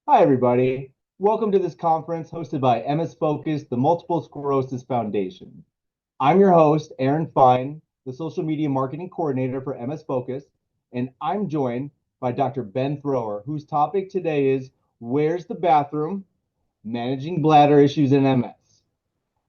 Hi, everybody. Welcome to this conference hosted by MS Focus, the Multiple Sclerosis Foundation. I'm your host, Aaron Fine, the social media marketing coordinator for MS Focus, and I'm joined by Dr. Ben Thrower, whose topic today is Where's the Bathroom? Managing Bladder Issues in MS.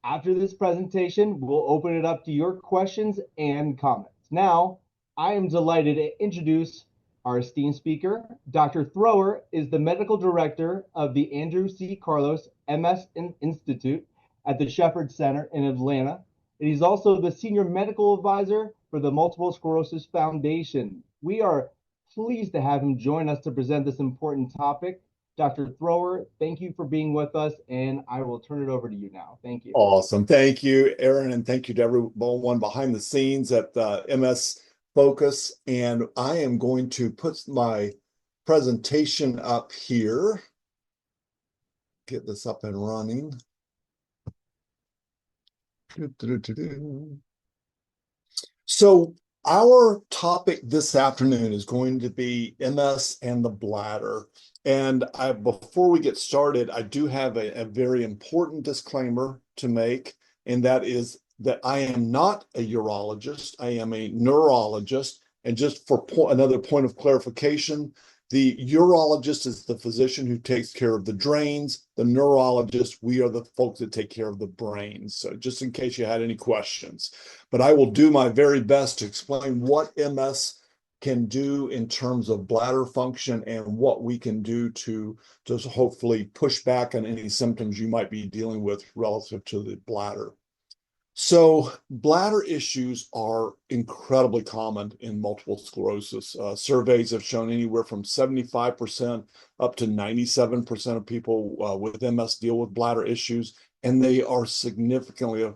After this presentation, we'll open it up to your questions and comments. Now, I am delighted to introduce our esteemed speaker. Dr. Thrower is the medical director of the Andrew C. Carlos MS Institute at the Shepherd Center in Atlanta. And he's also the senior medical advisor for the Multiple Sclerosis Foundation. We are pleased to have him join us to present this important topic. Dr. Thrower, thank you for being with us, and I will turn it over to you now. Thank you. Awesome. Thank you, Aaron, and thank you to everyone behind the scenes at MS Focus. And I am going to put my presentation up here, get this up and running. So our topic this afternoon is going to be MS and the bladder. And before we get started, I do have a very important disclaimer to make, and that is that I am not a urologist. I am a neurologist. And just for another point of clarification, the urologist is the physician who takes care of the drains. The neurologist, we are the folks that take care of the brains. So just in case you had any questions. But I will do my very best to explain what MS can do in terms of bladder function and what we can do to hopefully push back on any symptoms you might be dealing with relative to the bladder. So bladder issues are incredibly common in multiple sclerosis. Surveys have shown anywhere from 75% up to 97% of people with MS deal with bladder issues, and they are significantly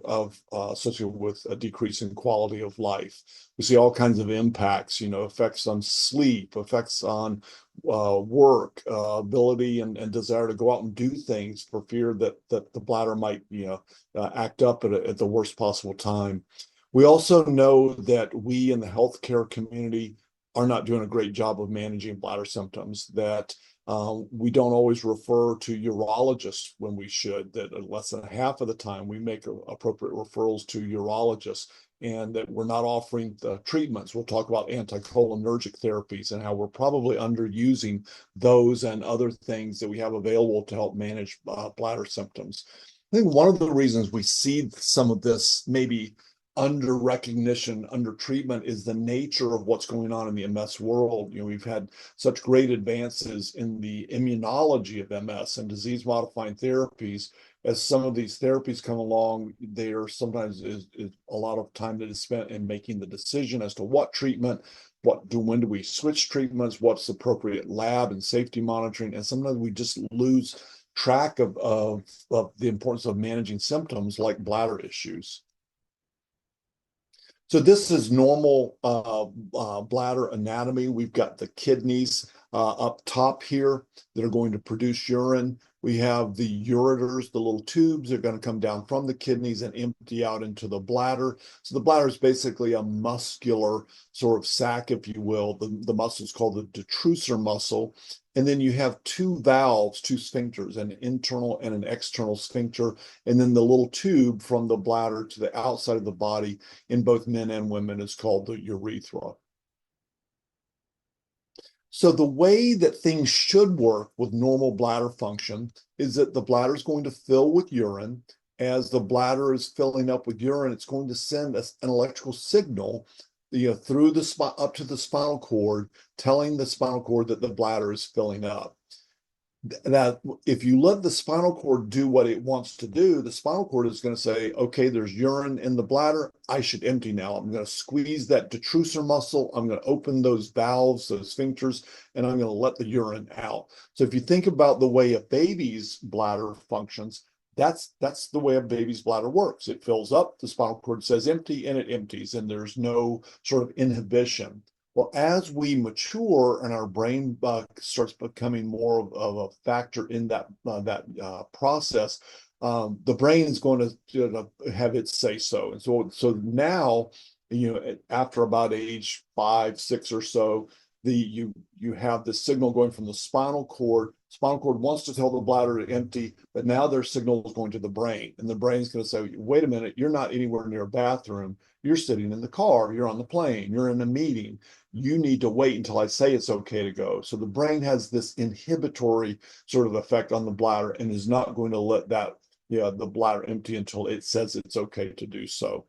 associated with a decrease in quality of life. We see all kinds of impacts, effects on sleep, effects on work, ability and desire to go out and do things for fear that the bladder might, act up at the worst possible time. We also know that we in the healthcare community are not doing a great job of managing bladder symptoms, that we don't always refer to urologists when we should, that less than half of the time we make appropriate referrals to urologists, and that we're not offering the treatments. We'll talk about anticholinergic therapies and how we're probably underusing those and other things that we have available to help manage bladder symptoms. I think one of the reasons we see some of this maybe under recognition, under treatment is the nature of what's going on in the MS world. We've had such great advances in the immunology of MS and disease modifying therapies. As some of these therapies come along, there sometimes is a lot of time that is spent in making the decision as to what treatment, when do we switch treatments, what's appropriate lab and safety monitoring, and sometimes we just lose track of the importance of managing symptoms like bladder issues. So this is normal bladder anatomy. We've got the kidneys up top here that are going to produce urine. We have the ureters, the little tubes that are going to come down from the kidneys and empty out into the bladder. So the bladder is basically a muscular sort of sac, if you will. The muscle is called the detrusor muscle. And then you have two valves, two sphincters, an internal and an external sphincter, and then the little tube from the bladder to the outside of the body in both men and women is called the urethra. So the way that things should work with normal bladder function is that the bladder is going to fill with urine. As the bladder is filling up with urine, it's going to send an electrical signal, through the spot up to the spinal cord, telling the spinal cord that the bladder is filling up. That if you let the spinal cord do what it wants to do, the spinal cord is going to say, okay, there's urine in the bladder. I should empty now. I'm going to squeeze that detrusor muscle. I'm going to open those valves, those sphincters, and I'm going to let the urine out. So if you think about the way a baby's bladder functions, that's the way a baby's bladder works. It fills up, the spinal cord says empty, and it empties, and there's no sort of inhibition. Well, as we mature and our brain starts becoming more of a factor in that process, the brain is going to have its say so. And so now, after about age 5, 6 or so, you have the signal going from the spinal cord. Spinal cord wants to tell the bladder to empty, but now their signal is going to the brain, and the brain's going to say, wait a minute, you're not anywhere near a bathroom. You're sitting in the car, you're on the plane, you're in a meeting. You need to wait until I say it's okay to go. So the brain has this inhibitory sort of effect on the bladder and is not going to let that, the bladder empty until it says it's okay to do so.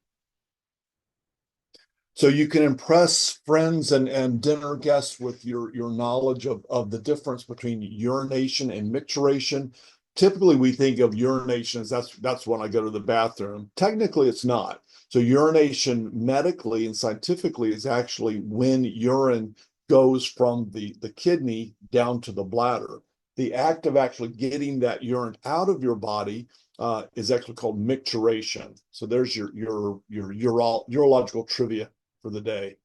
So you can impress friends and dinner guests with your knowledge of the difference between urination and micturition. Typically, we think of urination as that's when I go to the bathroom. Technically, it's not. So urination medically and scientifically is actually when urine goes from the kidney down to the bladder. The act of actually getting that urine out of your body is actually called micturition. So there's your urological trivia for the day.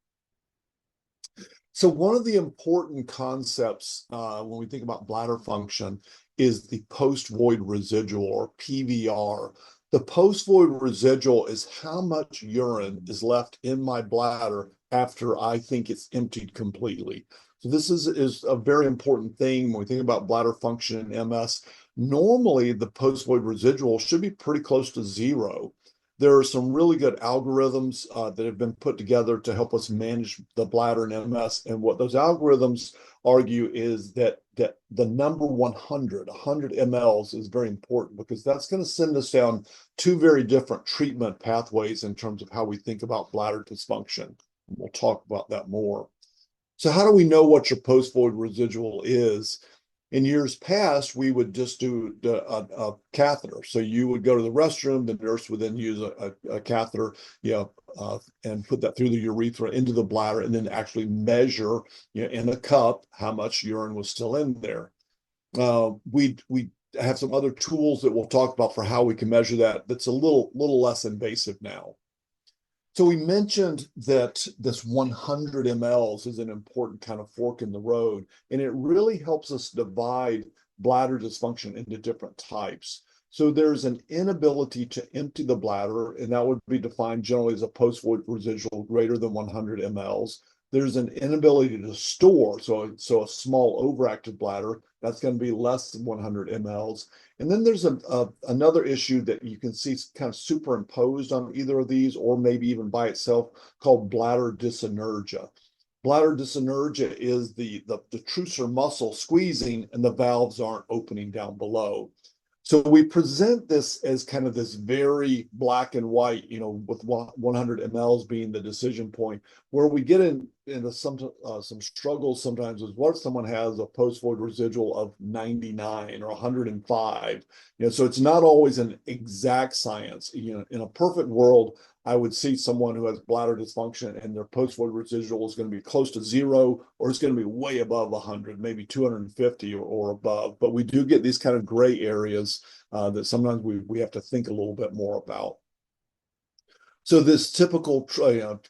So one of the important concepts when we think about bladder function is the post-void residual, or PVR. The post-void residual is how much urine is left in my bladder after I think it's emptied completely. So this is a very important thing when we think about bladder function in MS. Normally, the post-void residual should be pretty close to zero. There are some really good algorithms that have been put together to help us manage the bladder in MS. And what those algorithms argue is that the number 100 mLs is very important, because that's going to send us down two very different treatment pathways in terms of how we think about bladder dysfunction. We'll talk about that more. So how do we know what your post-void residual is? In years past, we would just do a catheter. So you would go to the restroom, the nurse would then use a catheter, and put that through the urethra into the bladder, and then actually measure, in a cup how much urine was still in there. We have some other tools that we'll talk about for how we can measure that. That's a little less invasive now. So we mentioned that this 100 mLs is an important kind of fork in the road, and it really helps us divide bladder dysfunction into different types. So there's an inability to empty the bladder, and that would be defined generally as a post-void residual greater than 100 mLs. There's an inability to store, so a small overactive bladder, that's going to be less than 100 mLs. And then there's another issue that you can see kind of superimposed on either of these, or maybe even by itself, called bladder dyssynergia. Bladder dyssynergia is the trusor muscle squeezing and the valves aren't opening down below. So we present this as kind of this very black and white, with 100 mLs being the decision point. Where we get into some struggles sometimes is what if someone has a post-void residual of 99 or 105. So it's not always an exact science. In a perfect world, I would see someone who has bladder dysfunction and their post-void residual is going to be close to zero, or it's going to be way above 100, maybe 250 or above. But we do get these kind of gray areas that sometimes we have to think a little bit more about. So this typical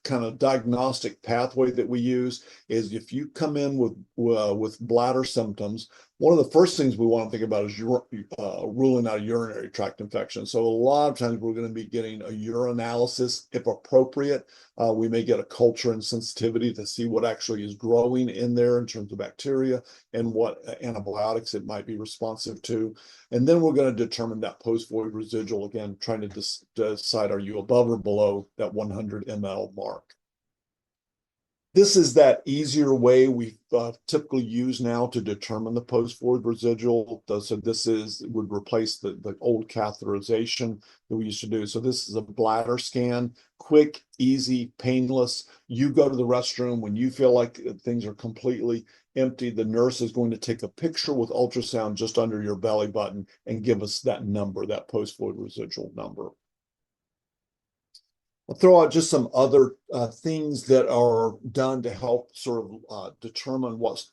kind of diagnostic pathway that we use is, if you come in with bladder symptoms, one of the first things we want to think about is ruling out a urinary tract infection. So a lot of times we're going to be getting a urinalysis if appropriate. We may get a culture and sensitivity to see what actually is growing in there in terms of bacteria and what antibiotics it might be responsive to. And then we're going to determine that post-void residual, again, trying to decide, are you above or below that 100 mL mark? This is that easier way we typically use now to determine the post-void residual. So this would replace the old catheterization that we used to do. So this is a bladder scan, quick, easy, painless. You go to the restroom when you feel like things are completely empty. The nurse is going to take a picture with ultrasound just under your belly button and give us that number, that post-void residual number. I'll throw out just some other things that are done to help sort of determine what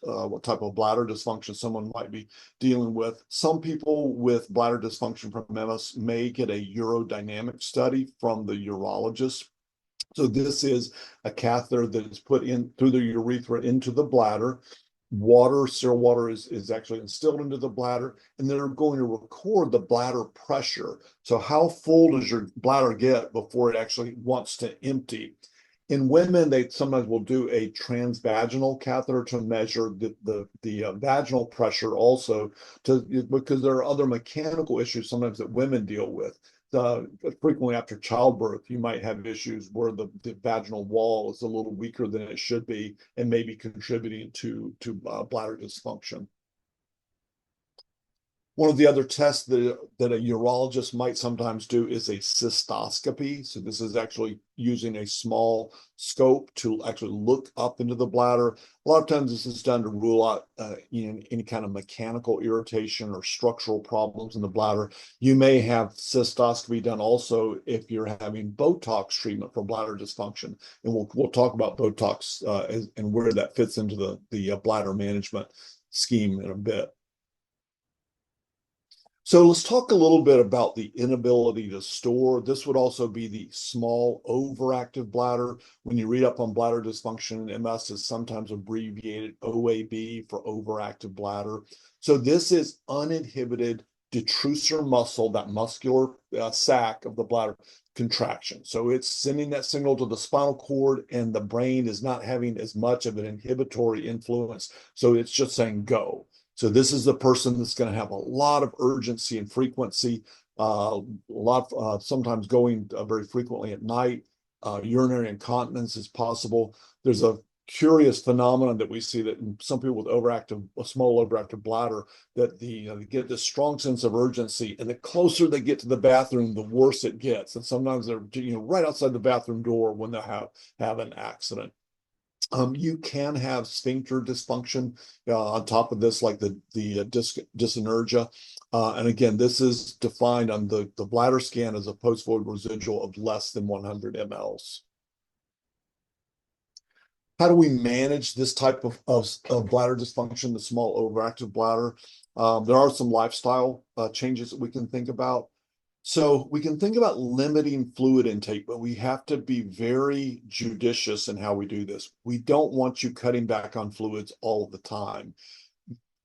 type of bladder dysfunction someone might be dealing with. Some people with bladder dysfunction from MS may get a urodynamic study from the urologist. So this is a catheter that is put in through the urethra into the bladder. Still water is actually instilled into the bladder, and they're going to record the bladder pressure. So how full does your bladder get before it actually wants to empty? In women, they sometimes will do a transvaginal catheter to measure the vaginal pressure also, because there are other mechanical issues sometimes that women deal with. Frequently after childbirth, you might have issues where the vaginal wall is a little weaker than it should be and maybe contributing to bladder dysfunction. One of the other tests that a urologist might sometimes do is a cystoscopy. So this is actually using a small scope to actually look up into the bladder. A lot of times this is done to rule out any kind of mechanical irritation or structural problems in the bladder. You may have cystoscopy done also if you're having Botox treatment for bladder dysfunction. And we'll talk about Botox and where that fits into the bladder management scheme in a bit. So let's talk a little bit about the inability to store. This would also be the small overactive bladder. When you read up on bladder dysfunction, MS is sometimes abbreviated OAB for overactive bladder. So this is uninhibited detrusor muscle, that muscular sac of the bladder contraction. So it's sending that signal to the spinal cord, and the brain is not having as much of an inhibitory influence. So it's just saying go. So this is the person that's going to have a lot of urgency and frequency, sometimes going very frequently at night. Urinary incontinence is possible. There's a curious phenomenon that we see that in some people with a small overactive bladder, that they get this strong sense of urgency, and the closer they get to the bathroom, the worse it gets. And sometimes they're right outside the bathroom door when they have an accident. You can have sphincter dysfunction on top of this, like the dyssynergia. And again, this is defined on the bladder scan as a post-void residual of less than 100 mLs. How do we manage this type of bladder dysfunction, the small overactive bladder? There are some lifestyle changes that we can think about. So we can think about limiting fluid intake, but we have to be very judicious in how we do this. We don't want you cutting back on fluids all the time.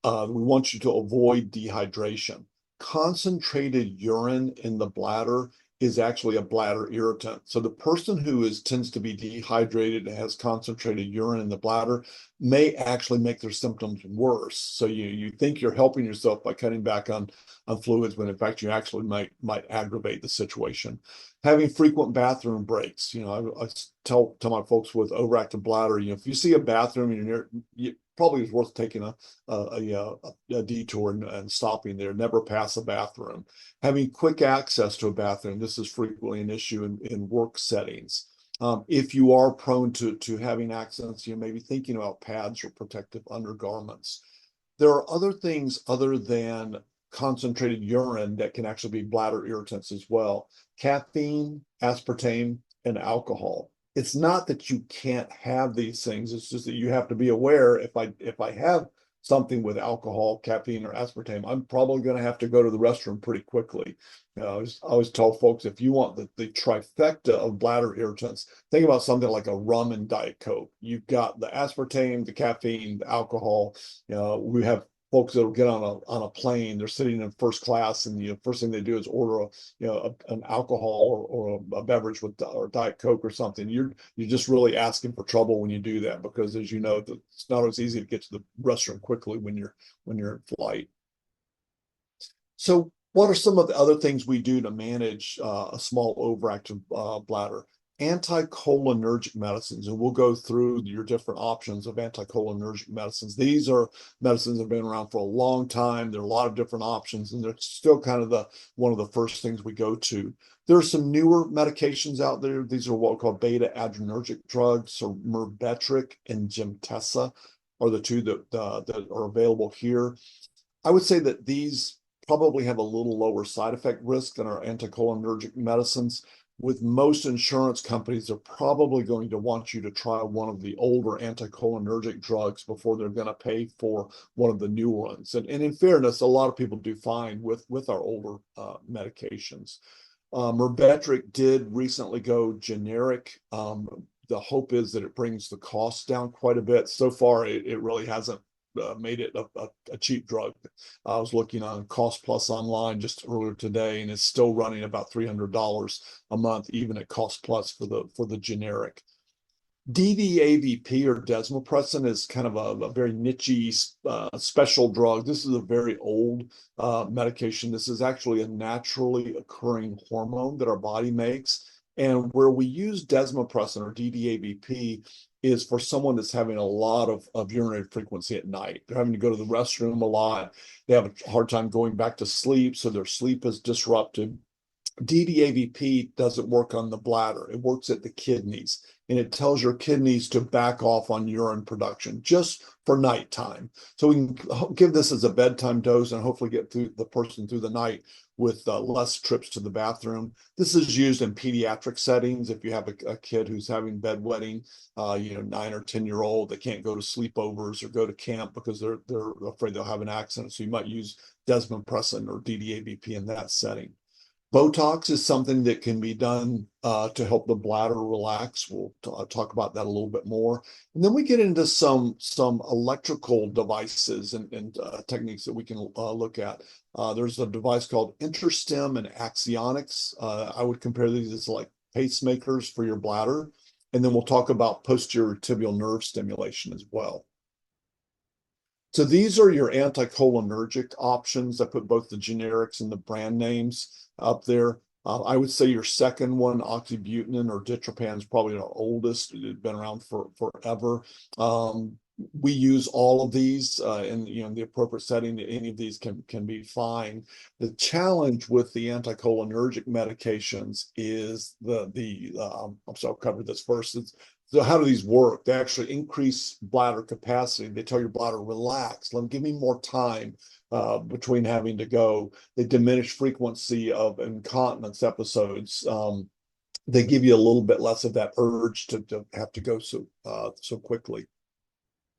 We want you to avoid dehydration. Concentrated urine in the bladder is actually a bladder irritant. So the person who tends to be dehydrated and has concentrated urine in the bladder may actually make their symptoms worse. So you think you're helping yourself by cutting back on fluids, when in fact you actually might aggravate the situation. Having frequent bathroom breaks. I tell my folks with overactive bladder, if you see a bathroom and you're near, probably is worth taking a detour and stopping there. Never pass a bathroom. Having quick access to a bathroom. This is frequently an issue in work settings. If you are prone to having accidents, you may be thinking about pads or protective undergarments. There are other things other than concentrated urine that can actually be bladder irritants as well. Caffeine, aspartame, and alcohol. It's not that you can't have these things. It's just that you have to be aware, if I have something with alcohol, caffeine, or aspartame, I'm probably going to have to go to the restroom pretty quickly. I always tell folks, if you want the trifecta of bladder irritants, think about something like a rum and Diet Coke. You've got the aspartame, the caffeine, the alcohol. We have folks that will get on a plane. They're sitting in first class, and the first thing they do is order an alcohol or a beverage or Diet Coke or something. You're just really asking for trouble when you do that, because as you know, it's not always easy to get to the restroom quickly when you're in flight. So what are some of the other things we do to manage a small overactive bladder? Anticholinergic medicines, and we'll go through your different options of anticholinergic medicines. These are medicines that have been around for a long time. There are a lot of different options, and they're still kind of one of the first things we go to. There are some newer medications out there. These are what we call beta adrenergic drugs. So Myrbetriq and Gemtesa are the two that are available here. I would say that these probably have a little lower side effect risk than our anticholinergic medicines. With most insurance companies, they're probably going to want you to try one of the older anticholinergic drugs before they're going to pay for one of the new ones. And in fairness, a lot of people do fine with our older medications. Myrbetriq did recently go generic. The hope is that it brings the cost down quite a bit. So far, it really hasn't made it a cheap drug. I was looking on Cost Plus online just earlier today, and it's still running about $300 a month, even at Cost Plus for the generic. DDAVP or desmopressin is kind of a very niche special drug. This is a very old medication. This is actually a naturally occurring hormone that our body makes. And where we use desmopressin or DDAVP is for someone that's having a lot of urinary frequency at night. They're having to go to the restroom a lot. They have a hard time going back to sleep, so their sleep is disrupted. DDAVP doesn't work on the bladder. It works at the kidneys, and it tells your kidneys to back off on urine production just for nighttime. So we can give this as a bedtime dose and hopefully get through the person through the night with less trips to the bathroom. This is used in pediatric settings. If you have a kid who's having bedwetting, 9 or 10-year-old, they can't go to sleepovers or go to camp because they're afraid they'll have an accident. So you might use desmopressin or DDAVP in that setting. Botox is something that can be done to help the bladder relax. We'll talk about that a little bit more. And then we get into some electrical devices and techniques that we can look at. There's a device called InterStim and Axionics. I would compare these as like pacemakers for your bladder. And then we'll talk about posterior tibial nerve stimulation as well. So these are your anticholinergic options. I put both the generics and the brand names up there. I would say your second one, oxybutynin or ditropan, is probably our oldest. It's been around for forever. We use all of these in the appropriate setting. Any of these can be fine. The challenge with the anticholinergic medications is I'll cover this first. So how do these work? They actually increase bladder capacity. They tell your bladder, relax, give me more time between having to go. They diminish frequency of incontinence episodes. They give you a little bit less of that urge to have to go so quickly.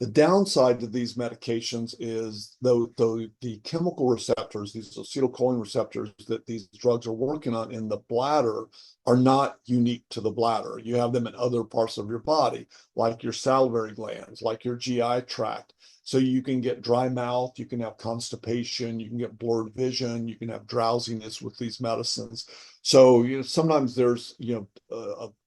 The downside to these medications is the chemical receptors, these acetylcholine receptors that these drugs are working on in the bladder are not unique to the bladder. You have them in other parts of your body, like your salivary glands, like your GI tract. So you can get dry mouth, you can have constipation, you can get blurred vision, you can have drowsiness with these medicines. So sometimes there's a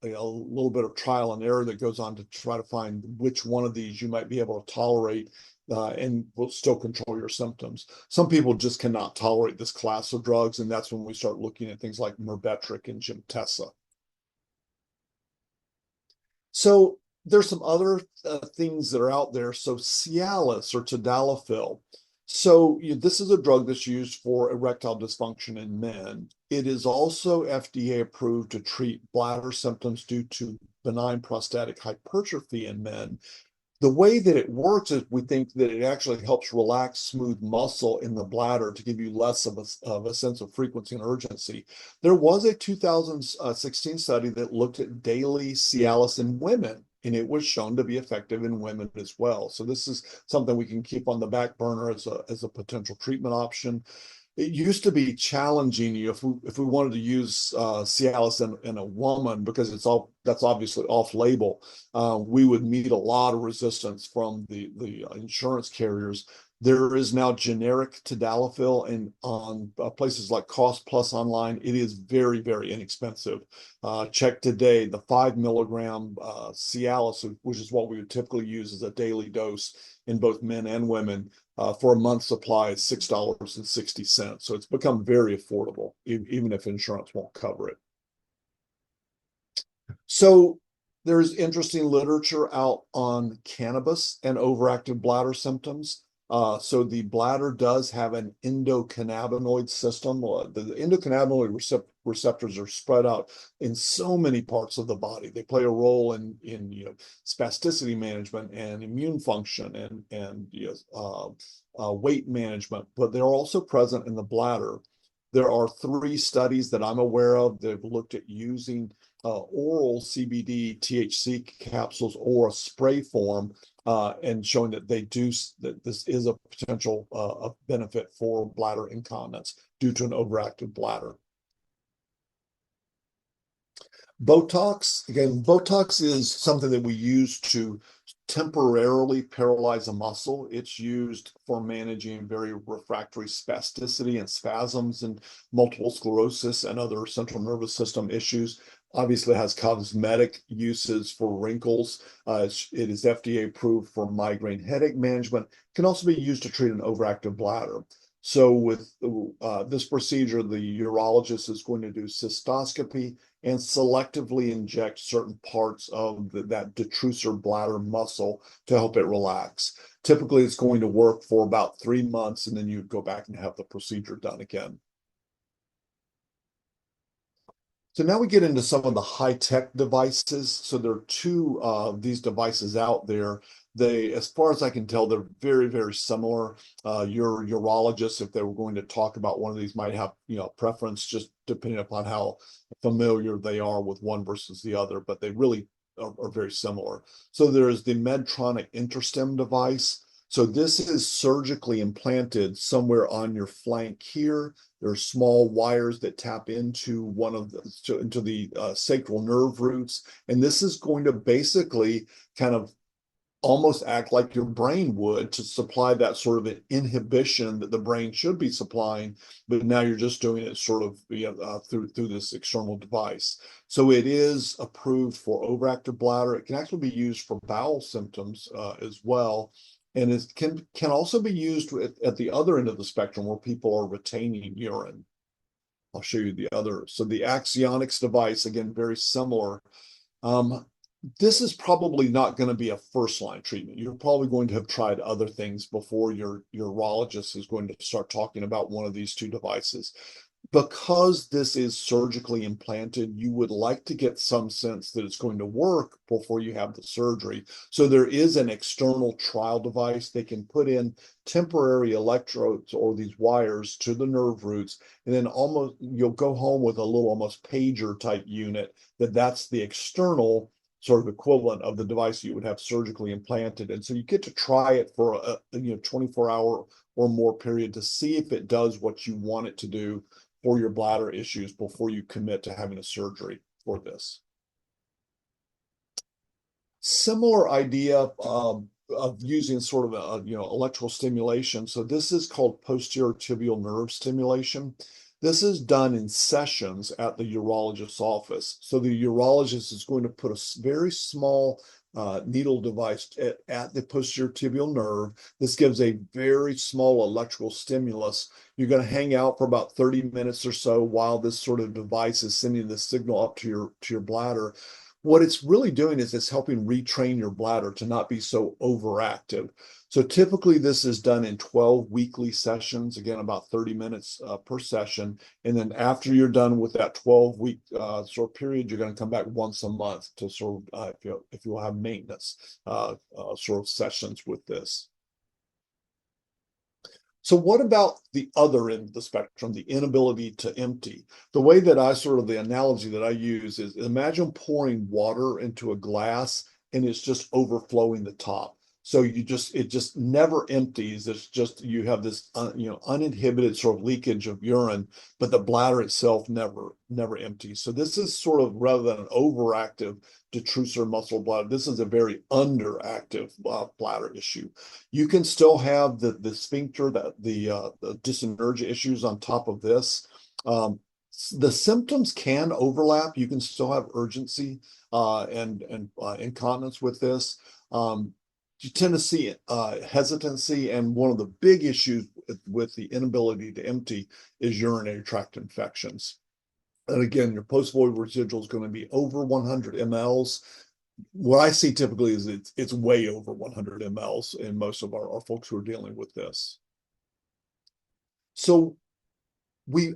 little bit of trial and error that goes on to try to find which one of these you might be able to tolerate and will still control your symptoms. Some people just cannot tolerate this class of drugs, and that's when we start looking at things like Myrbetriq and Gemtesa. So there's some other things that are out there. So Cialis or tadalafil. So this is a drug that's used for erectile dysfunction in men. It is also FDA approved to treat bladder symptoms due to benign prostatic hypertrophy in men. The way that it works is we think that it actually helps relax smooth muscle in the bladder to give you less of a sense of frequency and urgency. There was a 2016 study that looked at daily Cialis in women, and it was shown to be effective in women as well. So this is something we can keep on the back burner as a potential treatment option. It used to be challenging if we wanted to use Cialis in a woman, because that's obviously off label. We would meet a lot of resistance from the insurance carriers. There is now generic tadalafil, and on places like Cost Plus online, it is very, very inexpensive. Check today, the 5 milligram Cialis, which is what we would typically use as a daily dose in both men and women, for a month's supply is $6.60. So it's become very affordable, even if insurance won't cover it. So there's interesting literature out on cannabis and overactive bladder symptoms. So the bladder does have an endocannabinoid system. The endocannabinoid receptors are spread out in so many parts of the body. They play a role in spasticity management and immune function and weight management, but they're also present in the bladder. There are 3 studies that I'm aware of that have looked at using oral CBD THC capsules or a spray form and showing that that this is a potential benefit for bladder incontinence due to an overactive bladder. Botox, again, Botox is something that we use to temporarily paralyze a muscle. It's used for managing very refractory spasticity and spasms and multiple sclerosis and other central nervous system issues. Obviously has cosmetic uses for wrinkles. It is FDA approved for migraine headache management. It can also be used to treat an overactive bladder. So with this procedure, the urologist is going to do cystoscopy and selectively inject certain parts of that detrusor bladder muscle to help it relax. Typically, it's going to work for about 3 months, and then you go back and have the procedure done again. So now we get into some of the high-tech devices. So there are two of these devices out there. They, as far as I can tell, they're very, very similar. Your urologist, if they were going to talk about one of these, might have, preference just depending upon how familiar they are with one versus the other, but they really are very similar. So there's the Medtronic InterStim device. So this is surgically implanted somewhere on your flank here. There are small wires that tap into into the sacral nerve roots, and this is going to basically kind of almost act like your brain would to supply that sort of an inhibition that the brain should be supplying, but now you're just doing it sort of through this external device. So it is approved for overactive bladder. It can actually be used for bowel symptoms as well. And it can also be used at the other end of the spectrum where people are retaining urine. I'll show you the other. So the Axionics device, again, very similar. Um, this is probably not going to be a first line treatment. You're probably going to have tried other things before your urologist is going to start talking about one of these two devices. Because this is surgically implanted, you would like to get some sense that it's going to work before you have the surgery. So there is an external trial device. They can put in temporary electrodes or these wires to the nerve roots, and then almost you'll go home with a little almost pager type unit that's the external sort of equivalent of the device you would have surgically implanted. And so you get to try it for a 24-hour or more period to see if it does what you want it to do for your bladder issues before you commit to having a surgery for this. Similar idea of using sort of electrical stimulation. So this is called posterior tibial nerve stimulation. This is done in sessions at the urologist's office. So the urologist is going to put a very small needle device at the posterior tibial nerve. This gives a very small electrical stimulus. You're going to hang out for about 30 minutes or so while this sort of device is sending the signal up to your bladder. What it's really doing is it's helping retrain your bladder to not be so overactive. So typically this is done in 12 weekly sessions, again, about 30 minutes per session. And then after you're done with that 12-week sort of period, you're going to come back once a month to sort of, if you'll have maintenance sort of sessions with this. So what about the other end of the spectrum, the inability to empty? The way that the analogy that I use is imagine pouring water into a glass and it's just overflowing the top. So it just never empties. It's just, you have this, uninhibited sort of leakage of urine, but the bladder itself never empties. So this is sort of, rather than an overactive detrusor muscle bladder, this is a very underactive bladder issue. You can still have the sphincter, the dyssynergia issues on top of this. The symptoms can overlap. You can still have urgency and incontinence with this. You tend to see hesitancy, and one of the big issues with the inability to empty is urinary tract infections. And again, your post-void residual is going to be over 100 mLs. What I see typically is it's way over 100 mLs in most of our folks who are dealing with this. So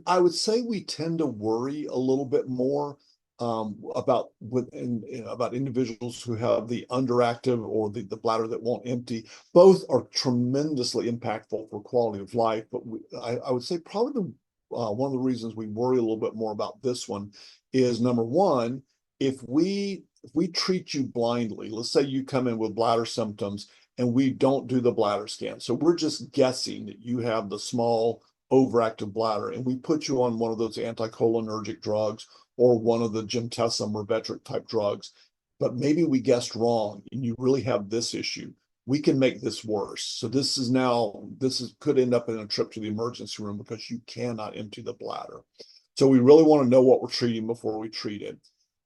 I would say we tend to worry a little bit more about individuals who have the underactive or the bladder that won't empty. Both are tremendously impactful for quality of life, but I would say probably one of the reasons we worry a little bit more about this one is, number one, if we treat you blindly, let's say you come in with bladder symptoms and we don't do the bladder scan, so we're just guessing that you have the small overactive bladder, and we put you on one of those anticholinergic drugs or one of the Gemtesa Myrbetriq type drugs, but maybe we guessed wrong and you really have this issue, we can make this worse. So could end up in a trip to the emergency room because you cannot empty the bladder. So we really want to know what we're treating before we treat it.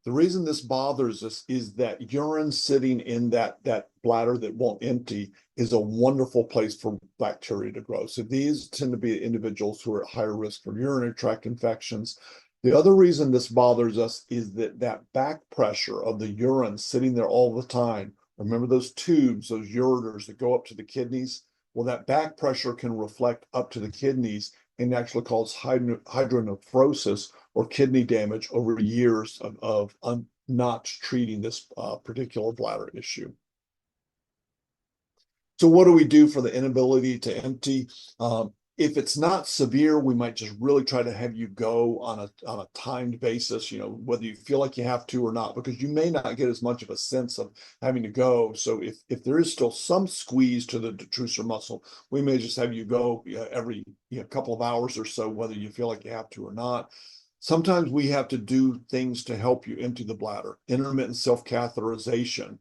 The reason this bothers us is that urine sitting in that bladder that won't empty is a wonderful place for bacteria to grow. So these tend to be individuals who are at higher risk for urinary tract infections. The other reason this bothers us is that back pressure of the urine sitting there all the time. Remember those tubes, those ureters that go up to the kidneys? Well, that back pressure can reflect up to the kidneys and actually cause hydronephrosis or kidney damage over years of not treating this particular bladder issue. So what do we do for the inability to empty? If it's not severe, we might just really try to have you go on a timed basis, whether you feel like you have to or not, because you may not get as much of a sense of having to go. So if there is still some squeeze to the detrusor muscle, we may just have you go every couple of hours or so, whether you feel like you have to or not. Sometimes we have to do things to help you empty the bladder. Intermittent self-catheterization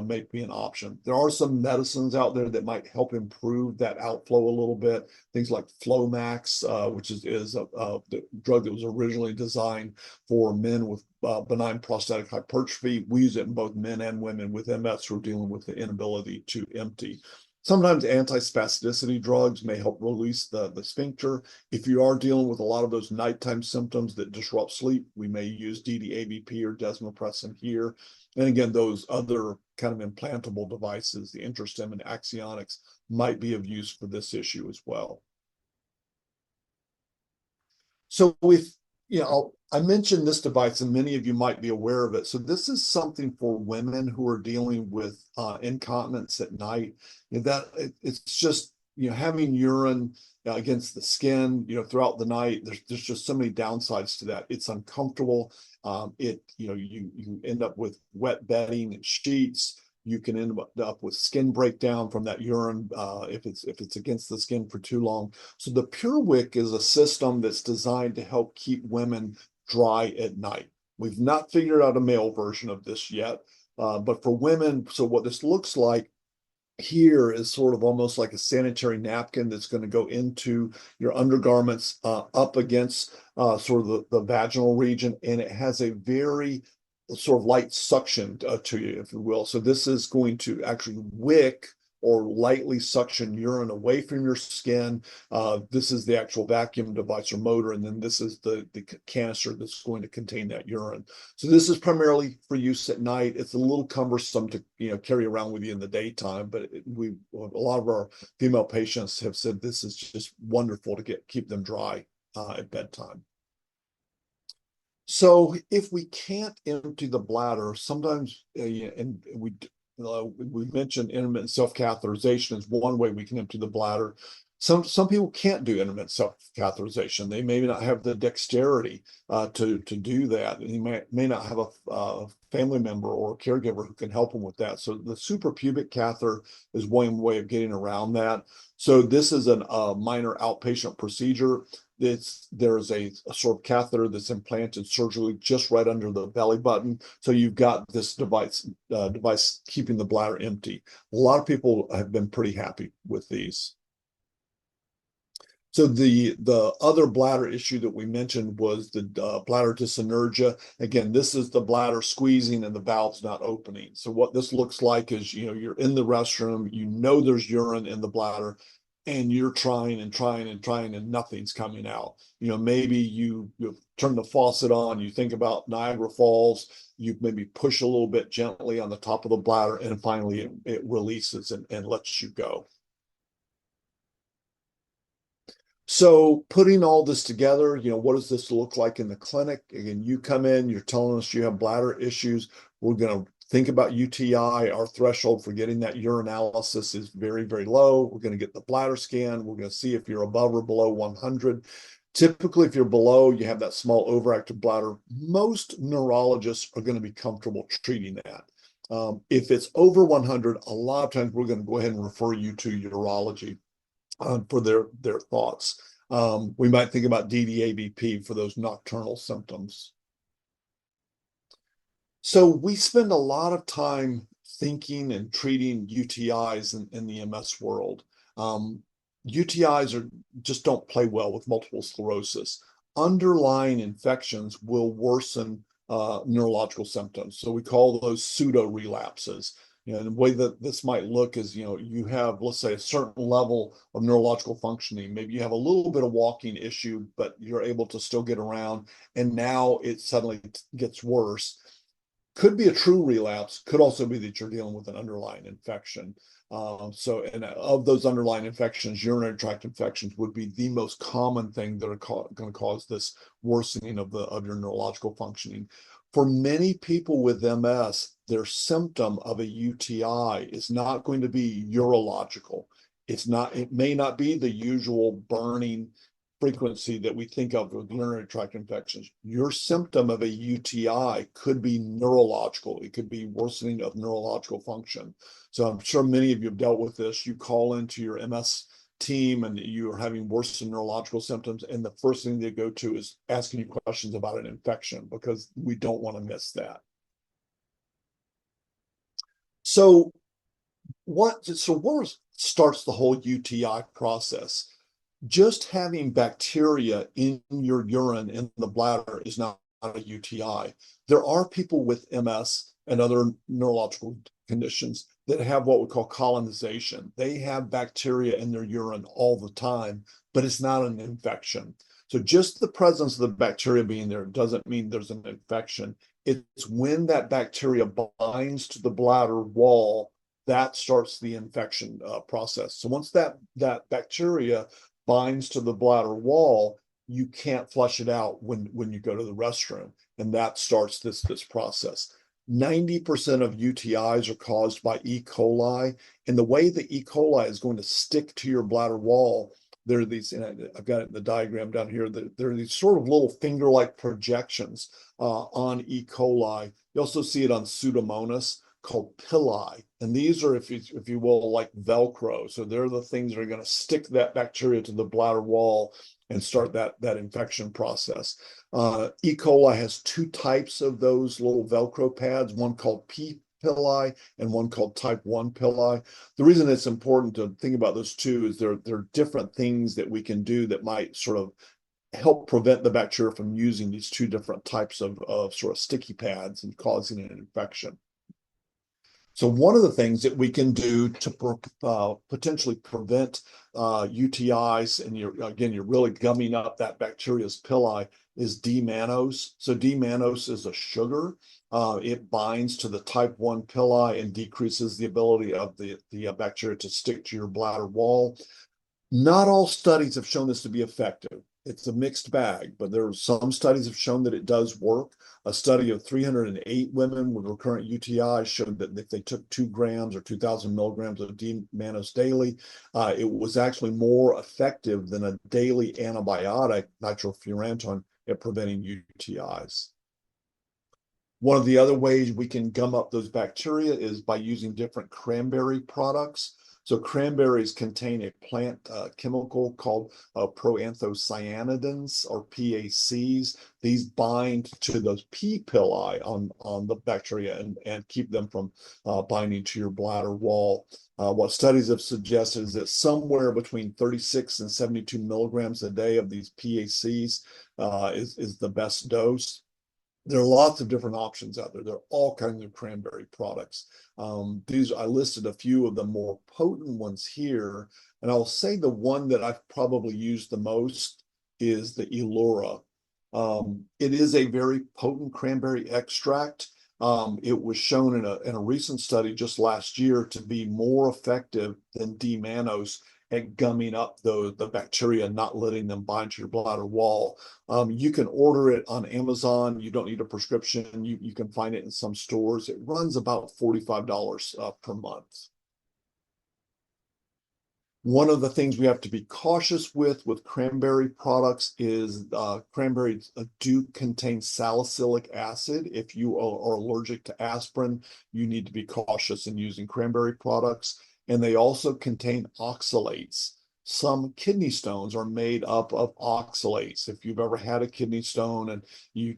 may be an option. There are some medicines out there that might help improve that outflow a little bit. Things like Flomax, which is the drug that was originally designed for men with benign prostatic hypertrophy. We use it in both men and women with MS who are dealing with the inability to empty. Sometimes antispasticity drugs may help release the sphincter. If you are dealing with a lot of those nighttime symptoms that disrupt sleep, we may use DDAVP or desmopressin here. And again, those other kind of implantable devices, the InterStim and Axionics, might be of use for this issue as well. So I mentioned this device, and many of you might be aware of it. So this is something for women who are dealing with incontinence at night. It's just having urine against the skin throughout the night. There's just so many downsides to that. It's uncomfortable. You end up with wet bedding and sheets. You can end up with skin breakdown from that urine if it's against the skin for too long. So the PureWick is a system that's designed to help keep women dry at night. We've not figured out a male version of this yet, but for women, so what this looks like here is sort of almost like a sanitary napkin that's going to go into your undergarments up against sort of the vaginal region, and it has a very sort of light suction to you, if you will. So this is going to actually wick or lightly suction urine away from your skin. This is the actual vacuum device or motor, and then this is the canister that's going to contain that urine. So this is primarily for use at night. It's a little cumbersome to carry around with you in the daytime, but a lot of our female patients have said this is just wonderful to keep them dry at bedtime. So if we can't empty the bladder, sometimes, and we mentioned intermittent self-catheterization is one way we can empty the bladder. Some people can't do intermittent self-catheterization. They may not have the dexterity to do that. And you may not have a family member or a caregiver who can help them with that. So the suprapubic catheter is one way of getting around that. So this is a minor outpatient procedure. There's a sort of catheter that's implanted surgically just right under the belly button. So you've got this device keeping the bladder empty. A lot of people have been pretty happy with these. So the other bladder issue that we mentioned was the bladder dyssynergia. Again, this is the bladder squeezing and the valves not opening. So what this looks like is, you're in the restroom, there's urine in the bladder, and you're trying and trying and trying, and nothing's coming out. Maybe you turn the faucet on, you think about Niagara Falls, you maybe push a little bit gently on the top of the bladder, and finally it releases and lets you go. So putting all this together, what does this look like in the clinic? Again, you come in, you're telling us you have bladder issues. We're going to think about UTI. Our threshold for getting that urinalysis is very, very low. We're going to get the bladder scan. We're going to see if you're above or below 100. Typically, if you're below, you have that small overactive bladder. Most neurologists are going to be comfortable treating that. If it's over 100, a lot of times we're going to go ahead and refer you to urology for their thoughts. We might think about DDAVP for those nocturnal symptoms. So we spend a lot of time thinking and treating UTIs in the MS world. UTIs just don't play well with multiple sclerosis. Underlying infections will worsen neurological symptoms. So we call those pseudo relapses. And the way that this might look is, you have, let's say, a certain level of neurological functioning. Maybe you have a little bit of walking issue, but you're able to still get around. And now it suddenly gets worse. Could be a true relapse, could also be that you're dealing with an underlying infection. And of those underlying infections, urinary tract infections would be the most common thing that are going to cause this worsening of your neurological functioning. For many people with MS, their symptom of a UTI is not going to be urological. It may not be the usual burning frequency that we think of with urinary tract infections. Your symptom of a UTI could be neurological. It could be worsening of neurological function. So I'm sure many of you have dealt with this. You call into your MS team and you're having worsened neurological symptoms, and the first thing they go to is asking you questions about an infection, because we don't want to miss that. So what starts the whole UTI process? Just having bacteria in your urine in the bladder is not a UTI. There are people with MS and other neurological conditions that have what we call colonization. They have bacteria in their urine all the time, but it's not an infection. So just the presence of the bacteria being there doesn't mean there's an infection. It's when that bacteria binds to the bladder wall that starts the infection process. So once that bacteria binds to the bladder wall, you can't flush it out when you go to the restroom, and that starts this process. 90% of UTIs are caused by E. coli, and the way the E. coli is going to stick to your bladder wall, there are these, and I've got it in the diagram down here, there are these sort of little finger-like projections on E. coli. You also see it on Pseudomonas, called pili, and these are, if you will, like Velcro. So they're the things that are going to stick that bacteria to the bladder wall and start that infection process. E. coli has two types of those little Velcro pads, one called P. pili and one called type 1 pili. The reason it's important to think about those two is there are different things that we can do that might sort of help prevent the bacteria from using these two different types of sort of sticky pads and causing an infection. So one of the things that we can do to potentially prevent UTIs, and you're really gumming up that bacteria's pili, is D-mannose. So D-mannose is a sugar. It binds to the type 1 pili and decreases the ability of the bacteria to stick to your bladder wall. Not all studies have shown this to be effective. It's a mixed bag, but there are some studies have shown that it does work. A study of 308 women with recurrent UTI showed that if they took 2 grams or 2,000 milligrams of D-mannose daily, it was actually more effective than a daily antibiotic, nitrofurantoin, at preventing UTIs. One of the other ways we can gum up those bacteria is by using different cranberry products. So cranberries contain a plant chemical called proanthocyanidins, or PACs. These bind to those P. pili on the bacteria and keep them from binding to your bladder wall. What studies have suggested is that somewhere between 36 and 72 milligrams a day of these PACs is the best dose. There are lots of different options out there. There are all kinds of cranberry products. I listed a few of the more potent ones here, and I'll say the one that I've probably used the most is the Elura. It is a very potent cranberry extract. It was shown in a recent study just last year to be more effective than D-mannose at gumming up the bacteria, not letting them bind to your bladder wall. You can order it on Amazon. You don't need a prescription. You can find it in some stores. It runs about $45 per month. One of the things we have to be cautious with cranberry products is cranberries do contain salicylic acid. If you are allergic to aspirin, you need to be cautious in using cranberry products. And they also contain oxalates. Some kidney stones are made up of oxalates. If you've ever had a kidney stone, and you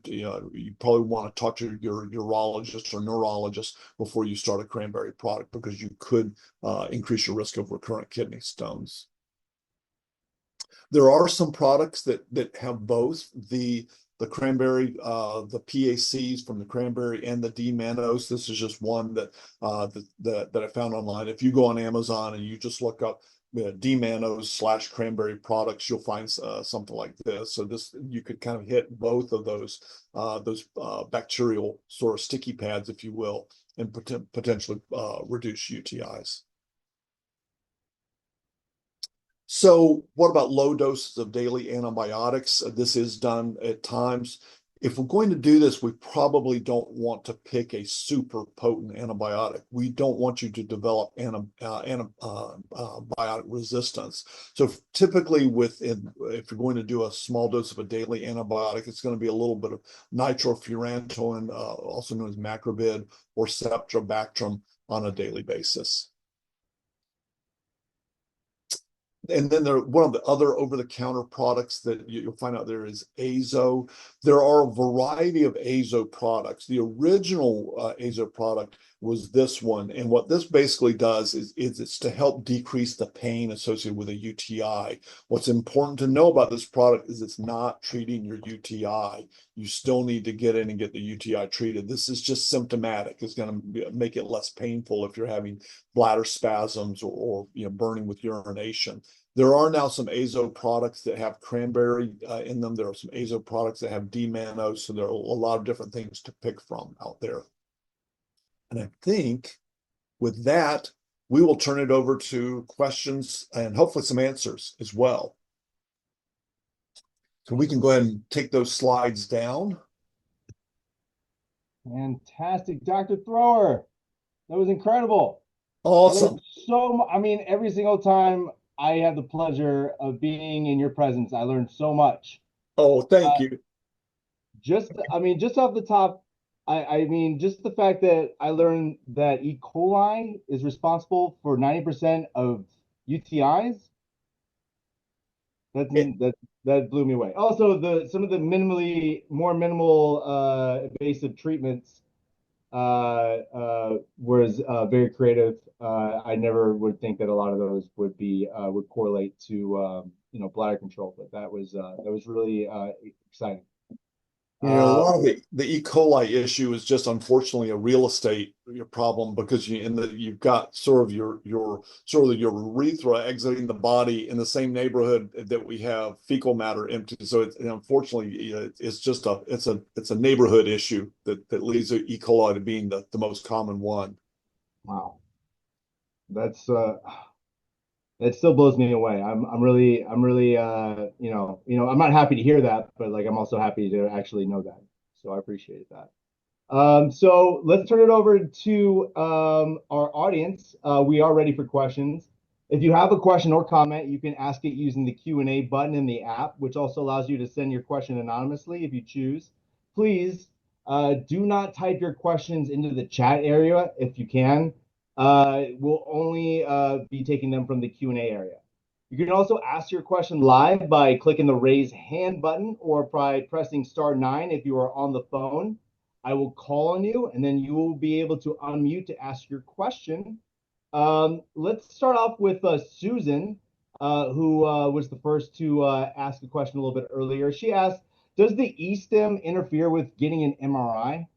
probably want to talk to your urologist or neurologist before you start a cranberry product, because you could increase your risk of recurrent kidney stones. There are some products that have both. The the cranberry, the PACs from the cranberry and the D-mannose. This is just one that that I found online. If you go on Amazon and you just look up D-mannose / cranberry products, you'll find something like this. So this, you could kind of hit both of those bacterial sort of sticky pads, if you will, and potentially reduce UTIs. So what about low doses of daily antibiotics? This is done at times. If we're going to do this, we probably don't want to pick a super potent antibiotic. We don't want you to develop antibiotic resistance. So typically if you're going to do a small dose of a daily antibiotic, it's going to be a little bit of nitrofurantoin, also known as macrobid or ceftriaxone on a daily basis. And then one of the other over-the-counter products that you'll find out there is azo. There are a variety of azo products. The original azo product was this one. And what this basically does is it's to help decrease the pain associated with a UTI. What's important to know about this product is it's not treating your UTI. You still need to get in and get the UTI treated. This is just symptomatic. It's going to make it less painful if you're having bladder spasms or burning with urination. There are now some azo products that have cranberry in them. There are some azo products that have D-mannose. So there are a lot of different things to pick from out there. And I think with that, we will turn it over to questions and hopefully some answers as well. So we can go ahead and take those slides down. Fantastic, Dr. Thrower. That was incredible. Awesome. I mean, every single time I had the pleasure of being in your presence, I learned so much. Oh, thank you. Just off the top, I mean, just the fact that I learned that E. coli is responsible for 90% of UTIs. That blew me away. Also, some of the more minimal invasive treatments was very creative. I never would think that a lot of those would correlate to bladder control, but that was really exciting. A lot of the E. coli issue is just unfortunately a real estate problem because you've got sort of your urethra exiting the body in the same neighborhood that we have fecal matter empty. So unfortunately it's just a neighborhood issue that leads E. coli to being the most common one. Wow, it still blows me away. I'm really I'm not happy to hear that, but like I'm also happy to actually know that. So I appreciate that. So let's turn it over to our audience. We are ready for questions. If you have a question or comment, you can ask it using the Q&A button in the app, which also allows you to send your question anonymously if you choose. Please do not type your questions into the chat area if you can. We'll only be taking them from the Q&A area. You can also ask your question live by clicking the raise hand button or by pressing *9 if you are on the phone. I will call on you and then you will be able to unmute to ask your question. Let's start off with Susan, who was the first to ask a question a little bit earlier. She asked, does the e-stim interfere with getting an MRI?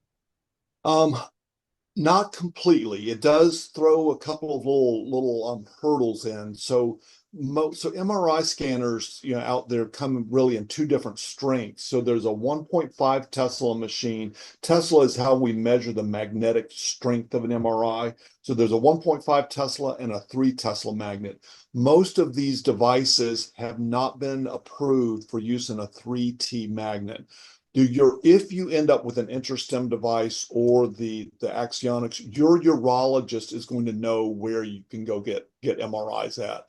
Not completely. It does throw a couple of little hurdles in. So MRI scanners, out there come really in two different strengths. So there's a 1.5 Tesla machine. Tesla is how we measure the magnetic strength of an MRI. So there's a 1.5 Tesla and a 3 Tesla magnet. Most of these devices have not been approved for use in a 3T magnet. If you end up with an InterStim device or the Axionics, your urologist is going to know where you can go get MRIs at.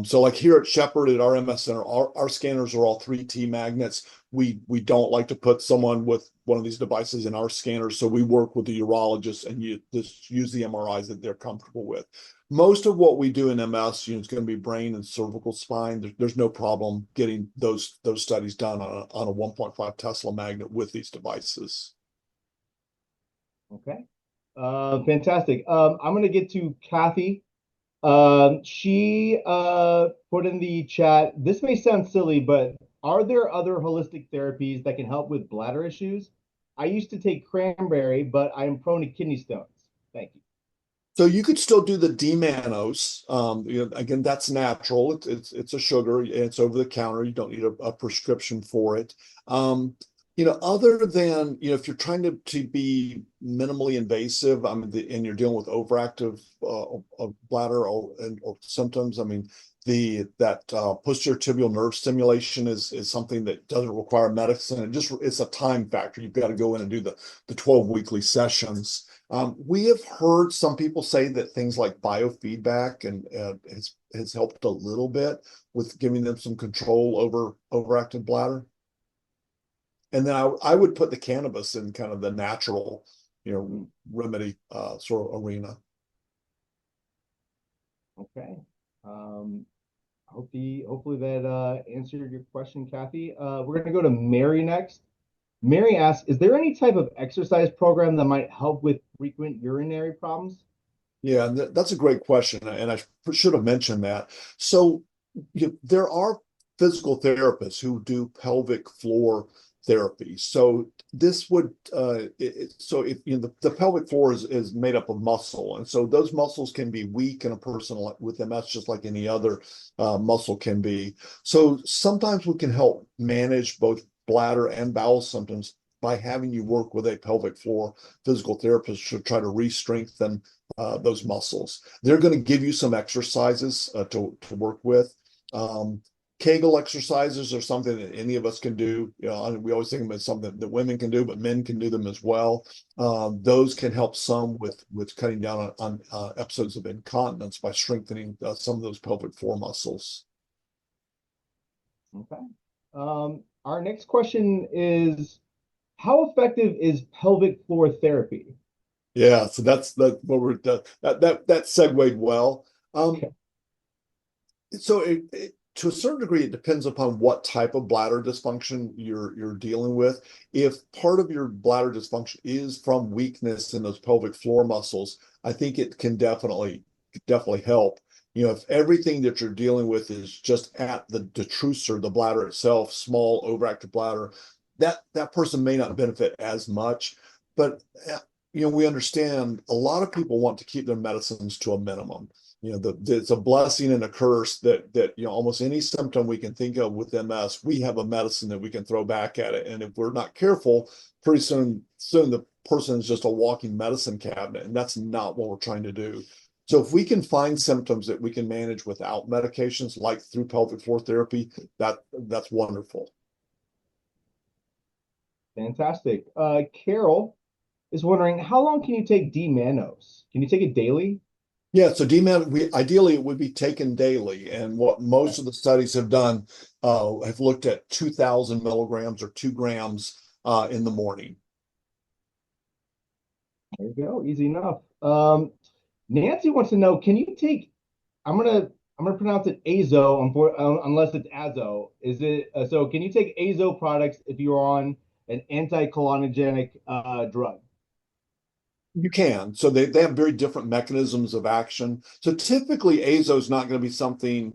So like here at Shepherd at our MS Center, our scanners are all 3T magnets. We don't like to put someone with one of these devices in our scanners, so we work with the urologist and just use the MRIs that they're comfortable with. Most of what we do in MS, is going to be brain and cervical spine. There's no problem getting those studies done on a 1.5 Tesla magnet with these devices. Okay, fantastic. I'm going to get to Kathy. She put in the chat, this may sound silly, but Are there other holistic therapies that can help with bladder issues? I used to take cranberry, but I am prone to kidney stones. Thank you. So you could still do the D-mannose. Again, that's natural. It's a sugar. It's over the counter. You don't need a prescription for it. Other than if you're trying to be minimally invasive, and you're dealing with overactive bladder or symptoms. That posterior tibial nerve stimulation is something that doesn't require medicine. It's a time factor. You've got to go in and do the 12 weekly sessions. We have heard some people say that things like biofeedback and has helped a little bit with giving them some control over overactive bladder. And then I would put the cannabis in kind of the natural, remedy sort of arena. Okay. Hopefully that answered your question, Kathy. We're going to go to Mary next. Mary asks, is there any type of exercise program that might help with frequent urinary problems? Yeah, that's a great question, and I should have mentioned that. So there are physical therapists who do pelvic floor therapy. So this would the pelvic floor is made up of muscle, and so those muscles can be weak in a person with MS, just like any other muscle can be. So sometimes we can help manage both bladder and bowel symptoms by having you work with a pelvic floor physical therapist to try to re-strengthen those muscles. They're going to give you some exercises to work with. Kegel exercises are something that any of us can do. We always think of them as something that women can do, but men can do them as well. Those can help some with cutting down on episodes of incontinence by strengthening some of those pelvic floor muscles. Okay. Our next question is, how effective is pelvic floor therapy? Yeah, so that's what we're that segued well. Okay. So to a certain degree, it depends upon what type of bladder dysfunction you're dealing with. If part of your bladder dysfunction is from weakness in those pelvic floor muscles, I think it can definitely help. If everything that you're dealing with is just at the detrusor, the bladder itself, small overactive bladder, that person may not benefit as much. But we understand a lot of people want to keep their medicines to a minimum. It's a blessing and a curse that almost any symptom we can think of with MS, we have a medicine that we can throw back at it. And if we're not careful, pretty soon the person is just a walking medicine cabinet, and that's not what we're trying to do. So if we can find symptoms that we can manage without medications, like through pelvic floor therapy, that's wonderful. Fantastic. Carol is wondering, how long can you take D-mannose? Can you take it daily? Yeah, so DMAT, ideally it would be taken daily. And what most of the studies have done have looked at 2,000 milligrams or 2 grams in the morning. There you go. Easy enough. Nancy wants to know, can you take, I'm gonna pronounce it azo, unless it's azo. Is it so? Can you take azo products if you're on an anticholinergic drug? You can. So they have very different mechanisms of action. So typically azo is not going to be something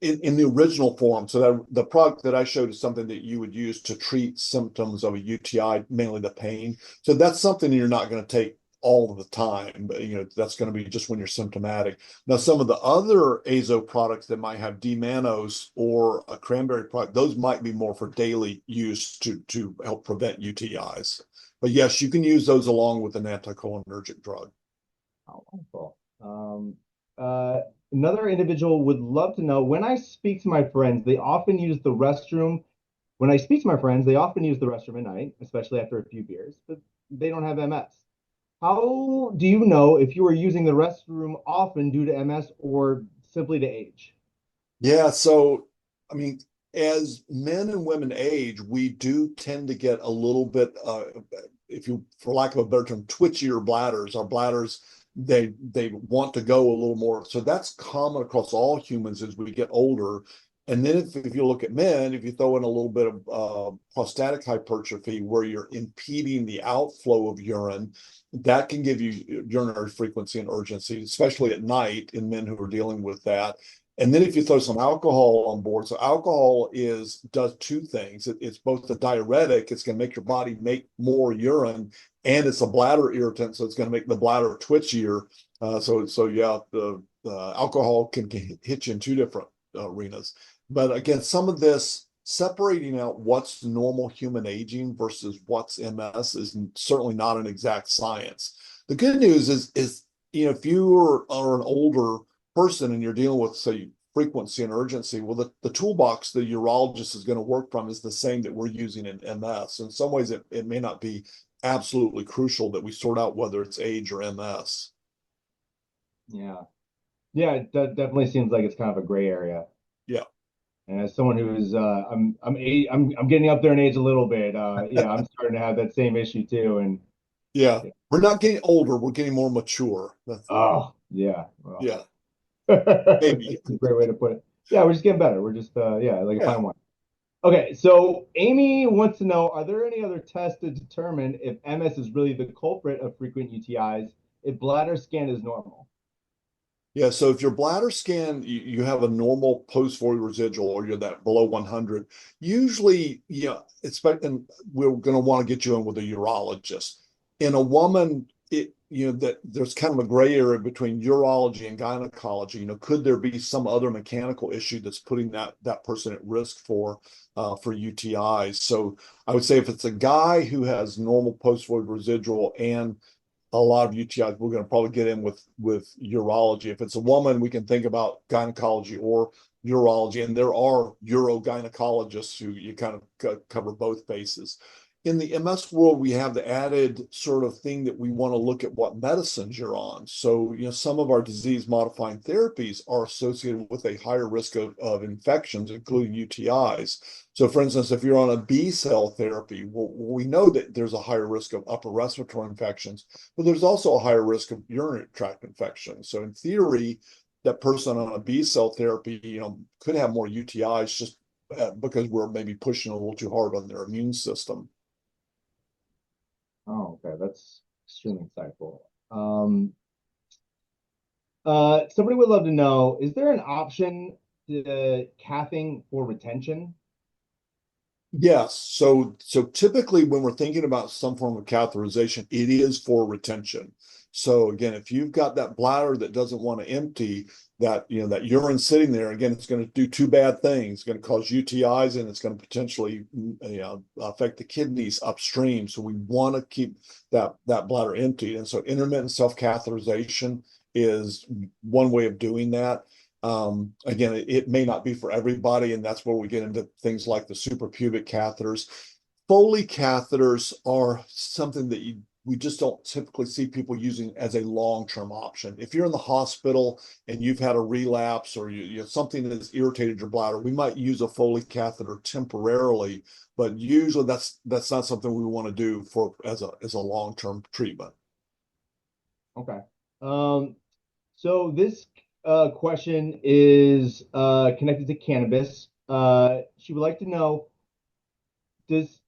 in the original form. So that the product that I showed is something that you would use to treat symptoms of a UTI, mainly the pain. So that's something you're not going to take all of the time, but that's going to be just when you're symptomatic. Now, some of the other azo products that might have D-mannose or a cranberry product, those might be more for daily use to help prevent UTIs. But yes, you can use those along with an anticholinergic drug. Oh, wonderful. Another individual would love to know, when I speak to my friends, they often use the restroom. When I speak to my friends, they often use the restroom at night, especially after a few beers, but they don't have MS. How do you know if you are using the restroom often due to MS or simply to age? Yeah, so as men and women age, we do tend to get a little bit, if you, for lack of a better term, twitchier bladders. Our bladders, they want to go a little more. So that's common across all humans as we get older. And then if you look at men, if you throw in a little bit of prostatic hypertrophy where you're impeding the outflow of urine, that can give you urinary frequency and urgency, especially at night in men who are dealing with that. And then if you throw some alcohol on board, so alcohol does two things. It's both a diuretic, it's going to make your body make more urine, and it's a bladder irritant, so it's going to make the bladder twitchier. So yeah, the alcohol can hit you in two different arenas. But again, some of this separating out what's normal human aging versus what's MS is certainly not an exact science. The good news is if you are an older person and you're dealing with, say, frequency and urgency, well, the toolbox the urologist is going to work from is the same that we're using in MS. In some ways, it may not be absolutely crucial that we sort out whether it's age or MS. Yeah. Yeah, it definitely seems like it's kind of a gray area. Yeah. And as someone who's I'm getting up there in age a little bit. Yeah, I'm starting to have that same issue too. And Yeah. yeah. We're not getting older, we're getting more mature. Oh, yeah. Well, Yeah, maybe. that's a great way to put it. Yeah, we're just getting better. We're just yeah, like a Yeah. fine wine. Okay, so Amy wants to know, are there any other tests to determine if MS is really the culprit of frequent UTIs if bladder scan is normal? Yeah, so if your bladder scan, you have a normal post-void residual or you're that below 100, usually, and we're going to want to get you in with a urologist. In a woman, that there's kind of a gray area between urology and gynecology. Could there be some other mechanical issue that's putting that person at risk for UTIs? So I would say if it's a guy who has normal post-void residual and a lot of UTIs, we're going to probably get in with urology. If it's a woman, we can think about gynecology or urology, and there are urogynecologists who you kind of cover both bases. In the MS world, we have the added sort of thing that we want to look at what medicines you're on. So, some of our disease modifying therapies are associated with a higher risk of infections, including UTIs. So, for instance, if you're on a B cell therapy, well, we know that there's a higher risk of upper respiratory infections, but there's also a higher risk of urinary tract infections. So, in theory, that person on a B cell therapy, could have more UTIs just because we're maybe pushing a little too hard on their immune system. Oh, okay, that's extremely insightful. Somebody would love to know, is there an option to cathing for retention? Yes. So typically when we're thinking about some form of catheterization, it is for retention. So again, if you've got that bladder that doesn't want to empty, that urine sitting there, again, it's going to do two bad things. It's going to cause UTIs and it's going to potentially affect the kidneys upstream. So we want to keep that bladder emptied. And so intermittent self-catheterization is one way of doing that. Again, it may not be for everybody, and that's where we get into things like the suprapubic catheters. Foley catheters are something that we just don't typically see people using as a long-term option. If you're in the hospital and you've had a relapse or something that's irritated your bladder, we might use a Foley catheter temporarily, but usually that's not something we want to do as a long-term treatment. Okay. So this question is connected to cannabis. She would like to know, does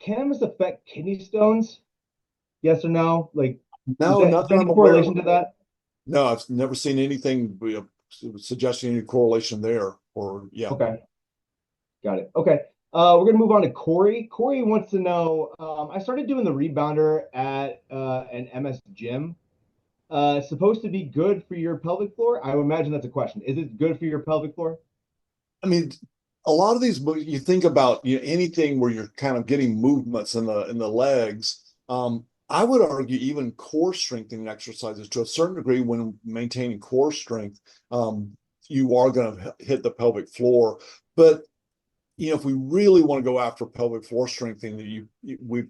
cannabis affect kidney stones? Yes or no? Like, No, is not that there any I'm aware correlation of. to that? No, I've never seen anything suggesting any correlation there. Or yeah. Okay, got it. Okay. We're gonna move on to Corey. Corey wants to know, I started doing the rebounder at an MS gym. Supposed to be good for your pelvic floor? I would imagine that's a question. Is it good for your pelvic floor? I mean, a lot of these you think about anything where you're kind of getting movements in the legs. I would argue even core strengthening exercises to a certain degree when maintaining core strength, you are going to hit the pelvic floor. But if we really want to go after pelvic floor strengthening, we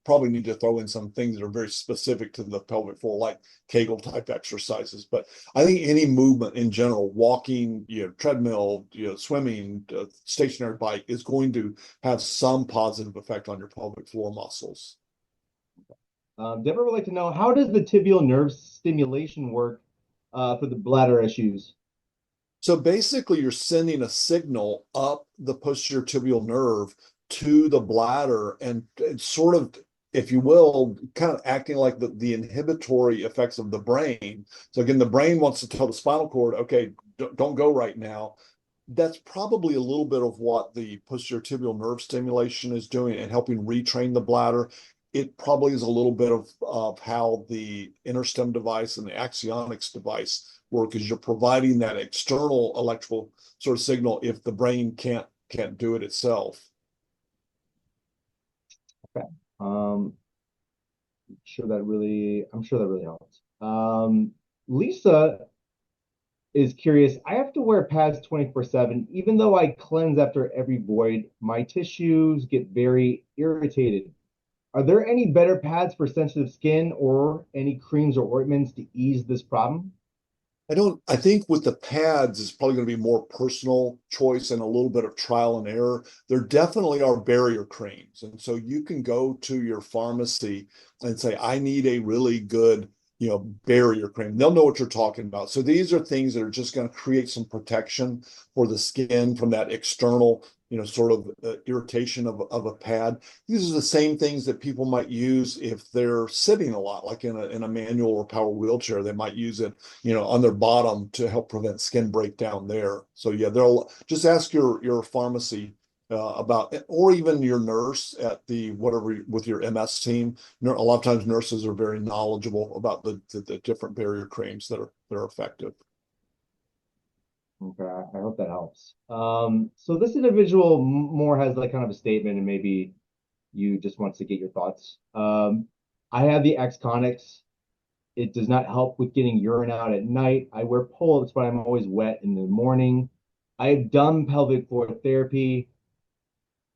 probably need to throw in some things that are very specific to the pelvic floor, like Kegel type exercises. But I think any movement in general, walking, treadmill, swimming, stationary bike, is going to have some positive effect on your pelvic floor muscles. Deborah would like to know, how does the tibial nerve stimulation work for the bladder issues? So basically, you're sending a signal up the posterior tibial nerve to the bladder and sort of, if you will, kind of acting like the inhibitory effects of the brain. So again, the brain wants to tell the spinal cord, okay, don't go right now. That's probably a little bit of what the posterior tibial nerve stimulation is doing and helping retrain the bladder. It probably is a little bit of how the interstem device and the axionics device work, is you're providing that external electrical sort of signal if the brain can't do it itself. Okay. I'm sure that really helps. Lisa is curious. I have to wear pads 24/7. Even though I cleanse after every void, my tissues get very irritated. Are there any better pads for sensitive skin or any creams or ointments to ease this problem? I think with the pads, it's probably going to be more personal choice and a little bit of trial and error. There definitely are barrier creams. And so you can go to your pharmacy and say, I need a really good, barrier cream. They'll know what you're talking about. So these are things that are just going to create some protection for the skin from that external, sort of irritation of a pad. These are the same things that people might use if they're sitting a lot, like in a manual or power wheelchair. They might use it, on their bottom to help prevent skin breakdown there. So yeah, they'll just ask your pharmacy about, or even your nurse at the whatever with your MS team. A lot of times nurses are very knowledgeable about the different barrier creams that are effective. Okay, I hope that helps. So this individual more has like kind of a statement, and maybe you just wants to get your thoughts. I have the Xconix. It does not help with getting urine out at night. I wear pull-ups, but I'm always wet in the morning. I have done pelvic floor therapy.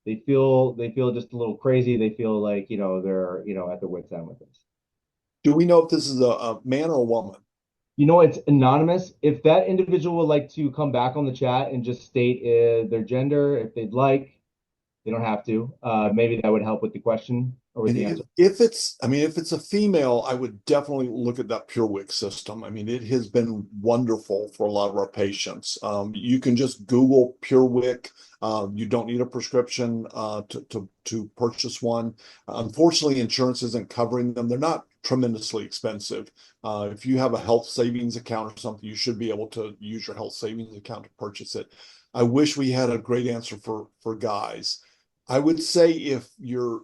They feel just a little crazy. They feel like, they're, at their wits' end with this. Do we know if this is a man or a woman? It's anonymous. If that individual would like to come back on the chat and just state their gender, if they'd like, they don't have to. Maybe that would help with the question or with And the answer. if it's a female, I would definitely look at that PureWick system. I mean, it has been wonderful for a lot of our patients. You can just Google PureWick. You don't need a prescription to purchase one. Unfortunately, insurance isn't covering them. They're not tremendously expensive. If you have a health savings account or something, you should be able to use your health savings account to purchase it. I wish we had a great answer for guys. I would say if you're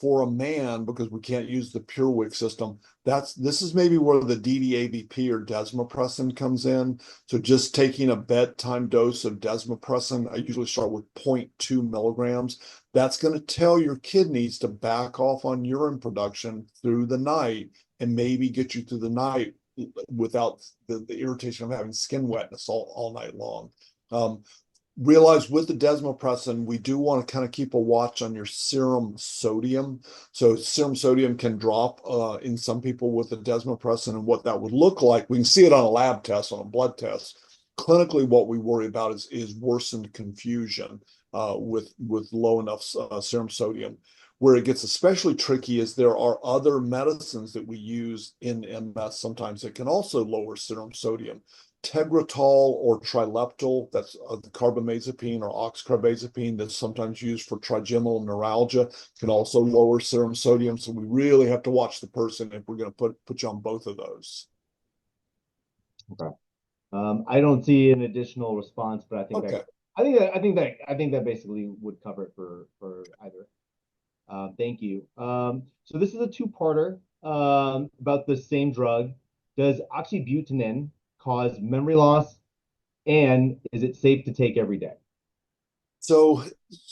for a man, because we can't use the PureWick system, this is maybe where the DDAVP or desmopressin comes in. So just taking a bedtime dose of desmopressin, I usually start with 0.2 milligrams. That's going to tell your kidneys to back off on urine production through the night and maybe get you through the night without the irritation of having skin wetness all night long. Realize with the desmopressin, we do want to kind of keep a watch on your serum sodium. So serum sodium can drop in some people with the desmopressin, and what that would look like, we can see it on a lab test, on a blood test. Clinically, what we worry about is worsened confusion with low enough serum sodium. Where it gets especially tricky is there are other medicines that we use in MS sometimes that can also lower serum sodium. Tegretol or trileptal, that's the carbamazepine or oxcarbazepine that's sometimes used for trigeminal neuralgia, can also lower serum sodium. So we really have to watch the person if we're going to put you on both of those. Okay. I don't see an additional response, but Okay. I think that basically would cover it for either. Thank you. So this is a two-parter about the same drug. Does oxybutynin cause memory loss, and is it safe to take every day? So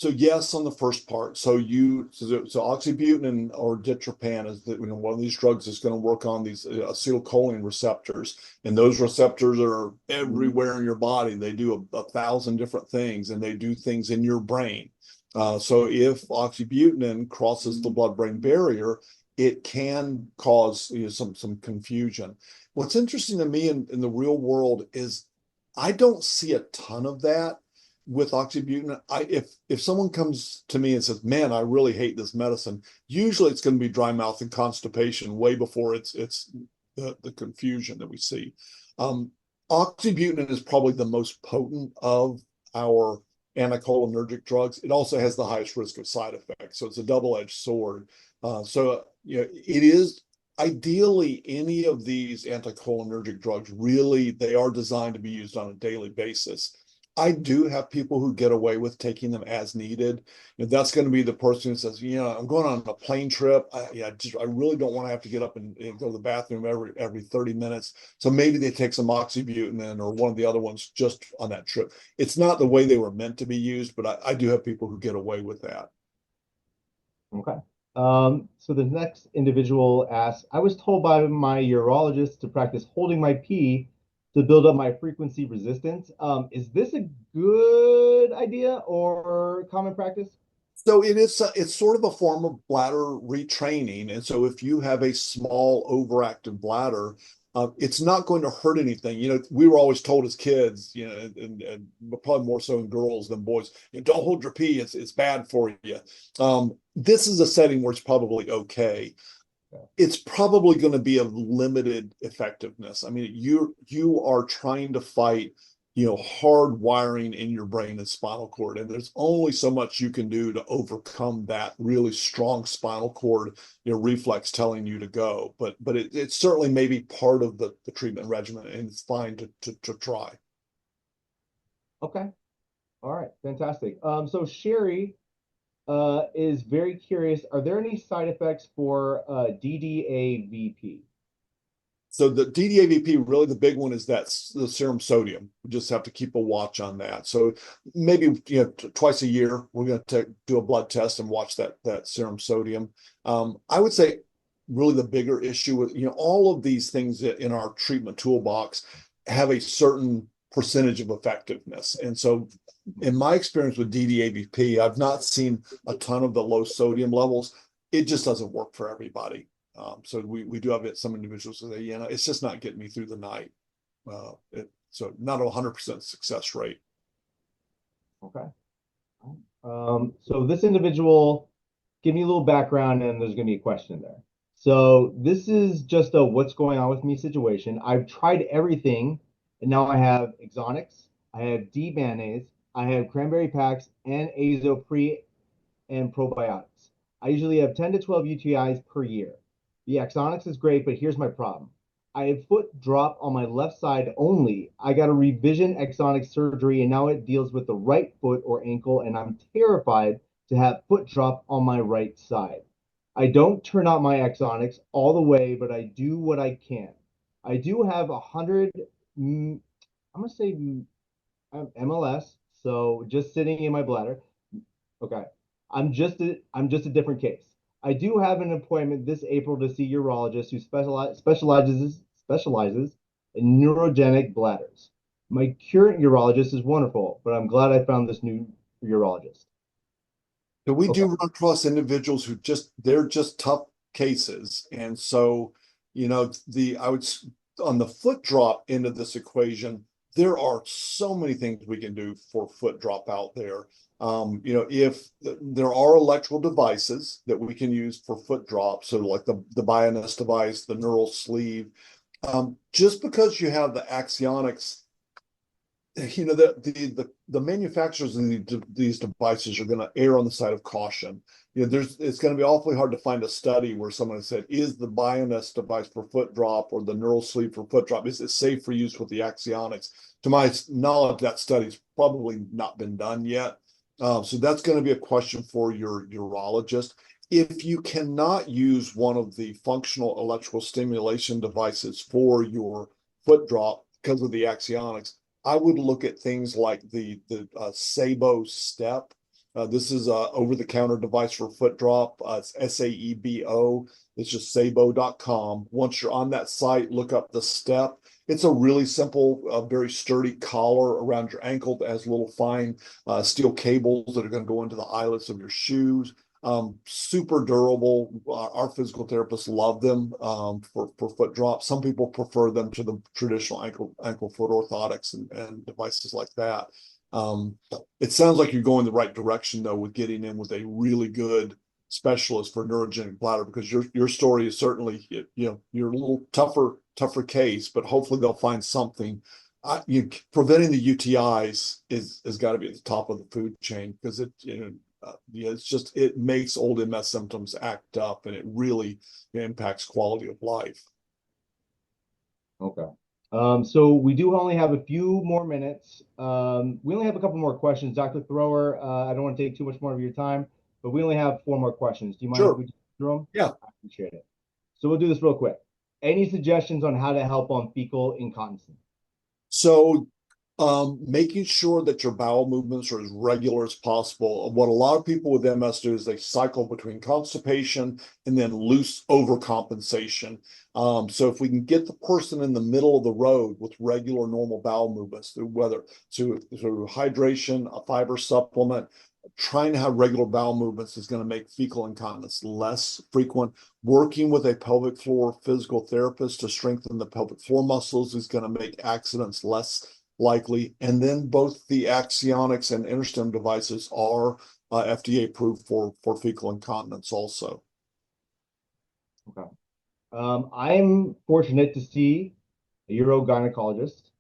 yes on the first part. So oxybutynin or ditropan is one of these drugs is going to work on these acetylcholine receptors, and those receptors are everywhere in your body. They do a thousand different things, and they do things in your brain. So if oxybutynin crosses the blood-brain barrier, it can cause some confusion. What's interesting to me in the real world is I don't see a ton of that with oxybutynin. If someone comes to me and says, "Man, I really hate this medicine," usually it's going to be dry mouth and constipation way before it's the confusion that we see. Oxybutynin is probably the most potent of our anticholinergic drugs. It also has the highest risk of side effects, so it's a double-edged sword. It is ideally, any of these anticholinergic drugs, really, they are designed to be used on a daily basis. I do have people who get away with taking them as needed. That's going to be the person who says, I'm going on a plane trip. I really don't want to have to get up and go to the bathroom every 30 minutes. So maybe they take some oxybutynin or one of the other ones just on that trip. It's not the way they were meant to be used, but I do have people who get away with that. Okay. So the next individual asks, I was told by my urologist to practice holding my pee to build up my frequency resistance. Is this a good idea or common practice? So it's sort of a form of bladder retraining. And so if you have a small overactive bladder, it's not going to hurt anything. We were always told as kids, and probably more so in girls than boys, don't hold your pee. It's bad for you. This is a setting where it's probably okay. It's probably going to be of limited effectiveness. I mean, you are trying to fight, hard wiring in your brain and spinal cord, and there's only so much you can do to overcome that really strong spinal cord, reflex telling you to go. But it certainly may be part of the treatment regimen, and it's fine to try. Okay. All right. Fantastic. So Sherry is very curious. Are there any side effects for DDAVP? So the DDAVP, really the big one is the serum sodium. We just have to keep a watch on that. So maybe twice a year we're going to do a blood test and watch that serum sodium. I would say really the bigger issue with all of these things in our treatment toolbox have a certain percentage of effectiveness. And so in my experience with DDAVP, I've not seen a ton of the low sodium levels. It just doesn't work for everybody. So we do have some individuals who say, it's just not getting me through the night. So not a 100% success rate. Okay. So this individual, give me a little background and there's going to be a question there. So this is just a what's going on with me situation. I've tried everything and now I have Exonics, I have D-mayonnaise, I have cranberry packs and azo pre and probiotics. I usually have 10 to 12 UTIs per year. The Axonics is great, but here's my problem. I have foot drop on my left side only. I got a revision Axonic surgery and now it deals with the right foot or ankle, and I'm terrified to have foot drop on my right side. I don't turn out my Axonics all the way, but I do what I can. I do have 100, I'm going to say MLS, so just sitting in my bladder. Okay. I'm just a different case. I do have an appointment this April to see a urologist who specializes in neurogenic bladders. My current urologist is wonderful, but I'm glad I found this new urologist. So we Okay. do run across individuals who they're just tough cases. And so, I would, on the foot drop end of this equation, there are so many things we can do for foot drop out there. If there are electrical devices that we can use for foot drop, so like the Bioness device, the neural sleeve, just because you have the axionics, the manufacturers of these devices are going to err on the side of caution. It's going to be awfully hard to find a study where someone said, is the Bioness device for foot drop or the neural sleeve for foot drop, is it safe for use with the axionics? To my knowledge, that study's probably not been done yet. So that's going to be a question for your urologist. If you cannot use one of the functional electrical stimulation devices for your foot drop because of the axionics, I would look at things like the Sabo Step. This is a over-the-counter device for foot drop. It's SAEBO. It's just sabo.com. Once you're on that site, look up the Step. It's a really simple, very sturdy collar around your ankle that has little fine steel cables that are going to go into the eyelets of your shoes. Super durable. Our physical therapists love them for foot drops. Some people prefer them to the traditional ankle foot orthotics and devices like that. It sounds like you're going the right direction though with getting in with a really good specialist for neurogenic bladder, because your story is certainly you're a little tougher case, but hopefully they'll find something. Preventing the UTIs is got to be at the top of the food chain, because Yeah, it's just it makes old MS symptoms act up, and it really impacts quality of life. Okay. So we do only have a few more minutes. We only have a couple more questions, Dr. Thrower. I don't want to take too much more of your time, but we only have four more questions. Do you mind if Sure. we just do them? Yeah. I appreciate it. So we'll do this real quick. Any suggestions on how to help on fecal incontinence? So, making sure that your bowel movements are as regular as possible. What a lot of people with MS do is they cycle between constipation and then loose overcompensation. So if we can get the person in the middle of the road with regular normal bowel movements, through whether through hydration, a fiber supplement, trying to have regular bowel movements is going to make fecal incontinence less frequent. Working with a pelvic floor physical therapist to strengthen the pelvic floor muscles is going to make accidents less likely. And then both the Axionics and InterStim devices are FDA approved for fecal incontinence also. Okay. I'm fortunate to see a urogynecologist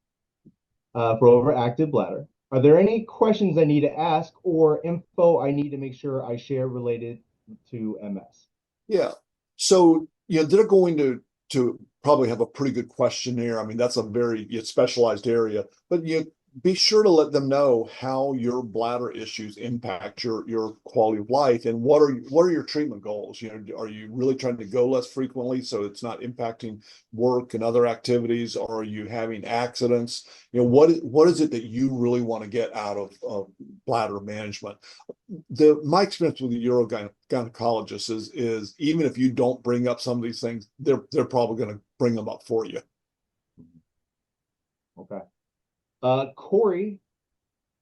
for overactive bladder. Are there any questions I need to ask or info I need to make sure I share related to MS? Yeah. So, they're going to probably have a pretty good questionnaire. I mean, that's a very specialized area, but you be sure to let them know how your bladder issues impact your quality of life and what are your treatment goals? Are you really trying to go less frequently so it's not impacting work and other activities? Or are you having accidents? What is it that you really want to get out of bladder management? My experience with the urogynecologist is even if you don't bring up some of these things, they're probably going to bring them up for you. Okay. Corey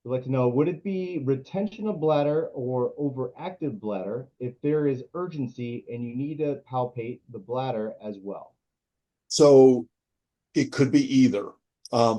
would like to know, would it be retention of bladder or overactive bladder if there is urgency and you need to palpate the bladder as well? So it could be either.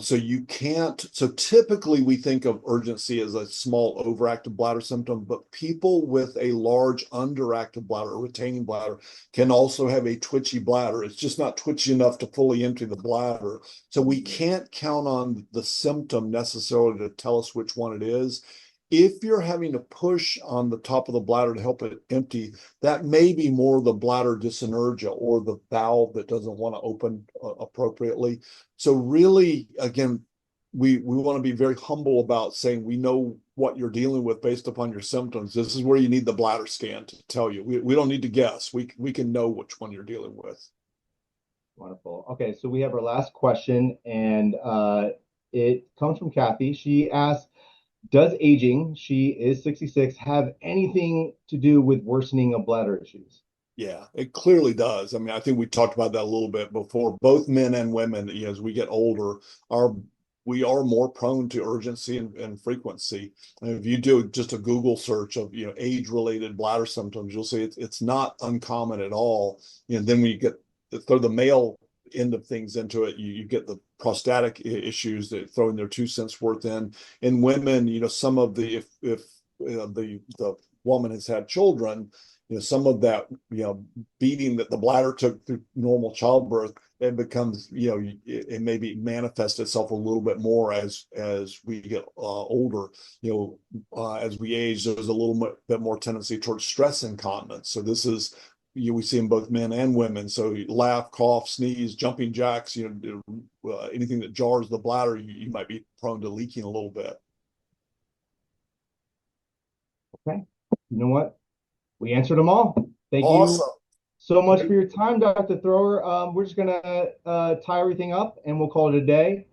So you can't, so typically we think of urgency as a small overactive bladder symptom, but people with a large underactive bladder or retaining bladder can also have a twitchy bladder. It's just not twitchy enough to fully empty the bladder. So we can't count on the symptom necessarily to tell us which one it is. If you're having to push on the top of the bladder to help it empty, that may be more the bladder dyssynergia or the valve that doesn't want to open appropriately. So really, again, we want to be very humble about saying we know what you're dealing with based upon your symptoms. This is where you need the bladder scan to tell you. We don't need to guess. We can know which one you're dealing with. Wonderful. Okay, so we have our last question, and it comes from Kathy. She asks, does aging, she is 66, have anything to do with worsening of bladder issues? Yeah, it clearly does. I mean, I think we talked about that a little bit before. Both men and women, as we get older, are we are more prone to urgency and frequency. And if you do just a Google search of age-related bladder symptoms, you'll see it's not uncommon at all. Then when you get throw the male end of things into it, you get the prostatic issues that throwing their 2 cents worth in. In women, some of the if the woman has had children, some of that, beating that the bladder took through normal childbirth, it becomes, it maybe manifests itself a little bit more as we get older. As we age, there's a little bit more tendency towards stress incontinence. So this is, we see in both men and women. So laugh, cough, sneeze, jumping jacks, anything that jars the bladder, you might be prone to leaking a little bit. Okay. You know what? We answered them all. Thank you Awesome. so much for your time, Dr. Thrower. We're just going to tie everything up and we'll call it a day.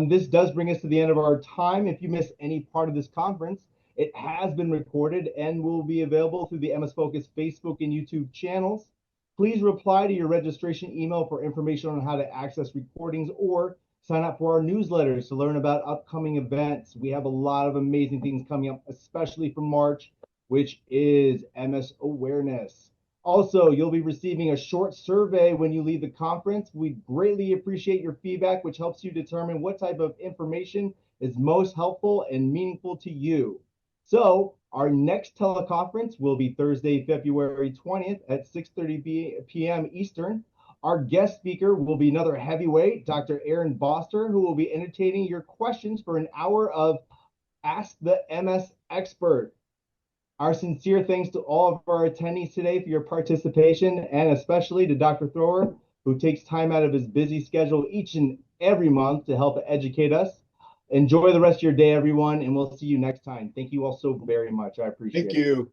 This does bring us to the end of our time. If you missed any part of this conference, it has been recorded and will be available through the MS Focus Facebook and YouTube channels. Please reply to your registration email for information on how to access recordings or sign up for our newsletters to learn about upcoming events. We have a lot of amazing things coming up, especially for March, which is MS awareness. Also, you'll be receiving a short survey when you leave the conference. We greatly appreciate your feedback, which helps you determine what type of information is most helpful and meaningful to you. So our next teleconference will be Thursday, February 20th at 6:30 p.m. Eastern. Our guest speaker will be another heavyweight, Dr. Aaron Boster, who will be entertaining your questions for an hour of Ask the MS Expert. Our sincere thanks to all of our attendees today for your participation, and especially to Dr. Thrower, who takes time out of his busy schedule each and every month to help educate us. Enjoy the rest of your day, everyone, and we'll see you next time. Thank you all so very much. I Thank appreciate it. you.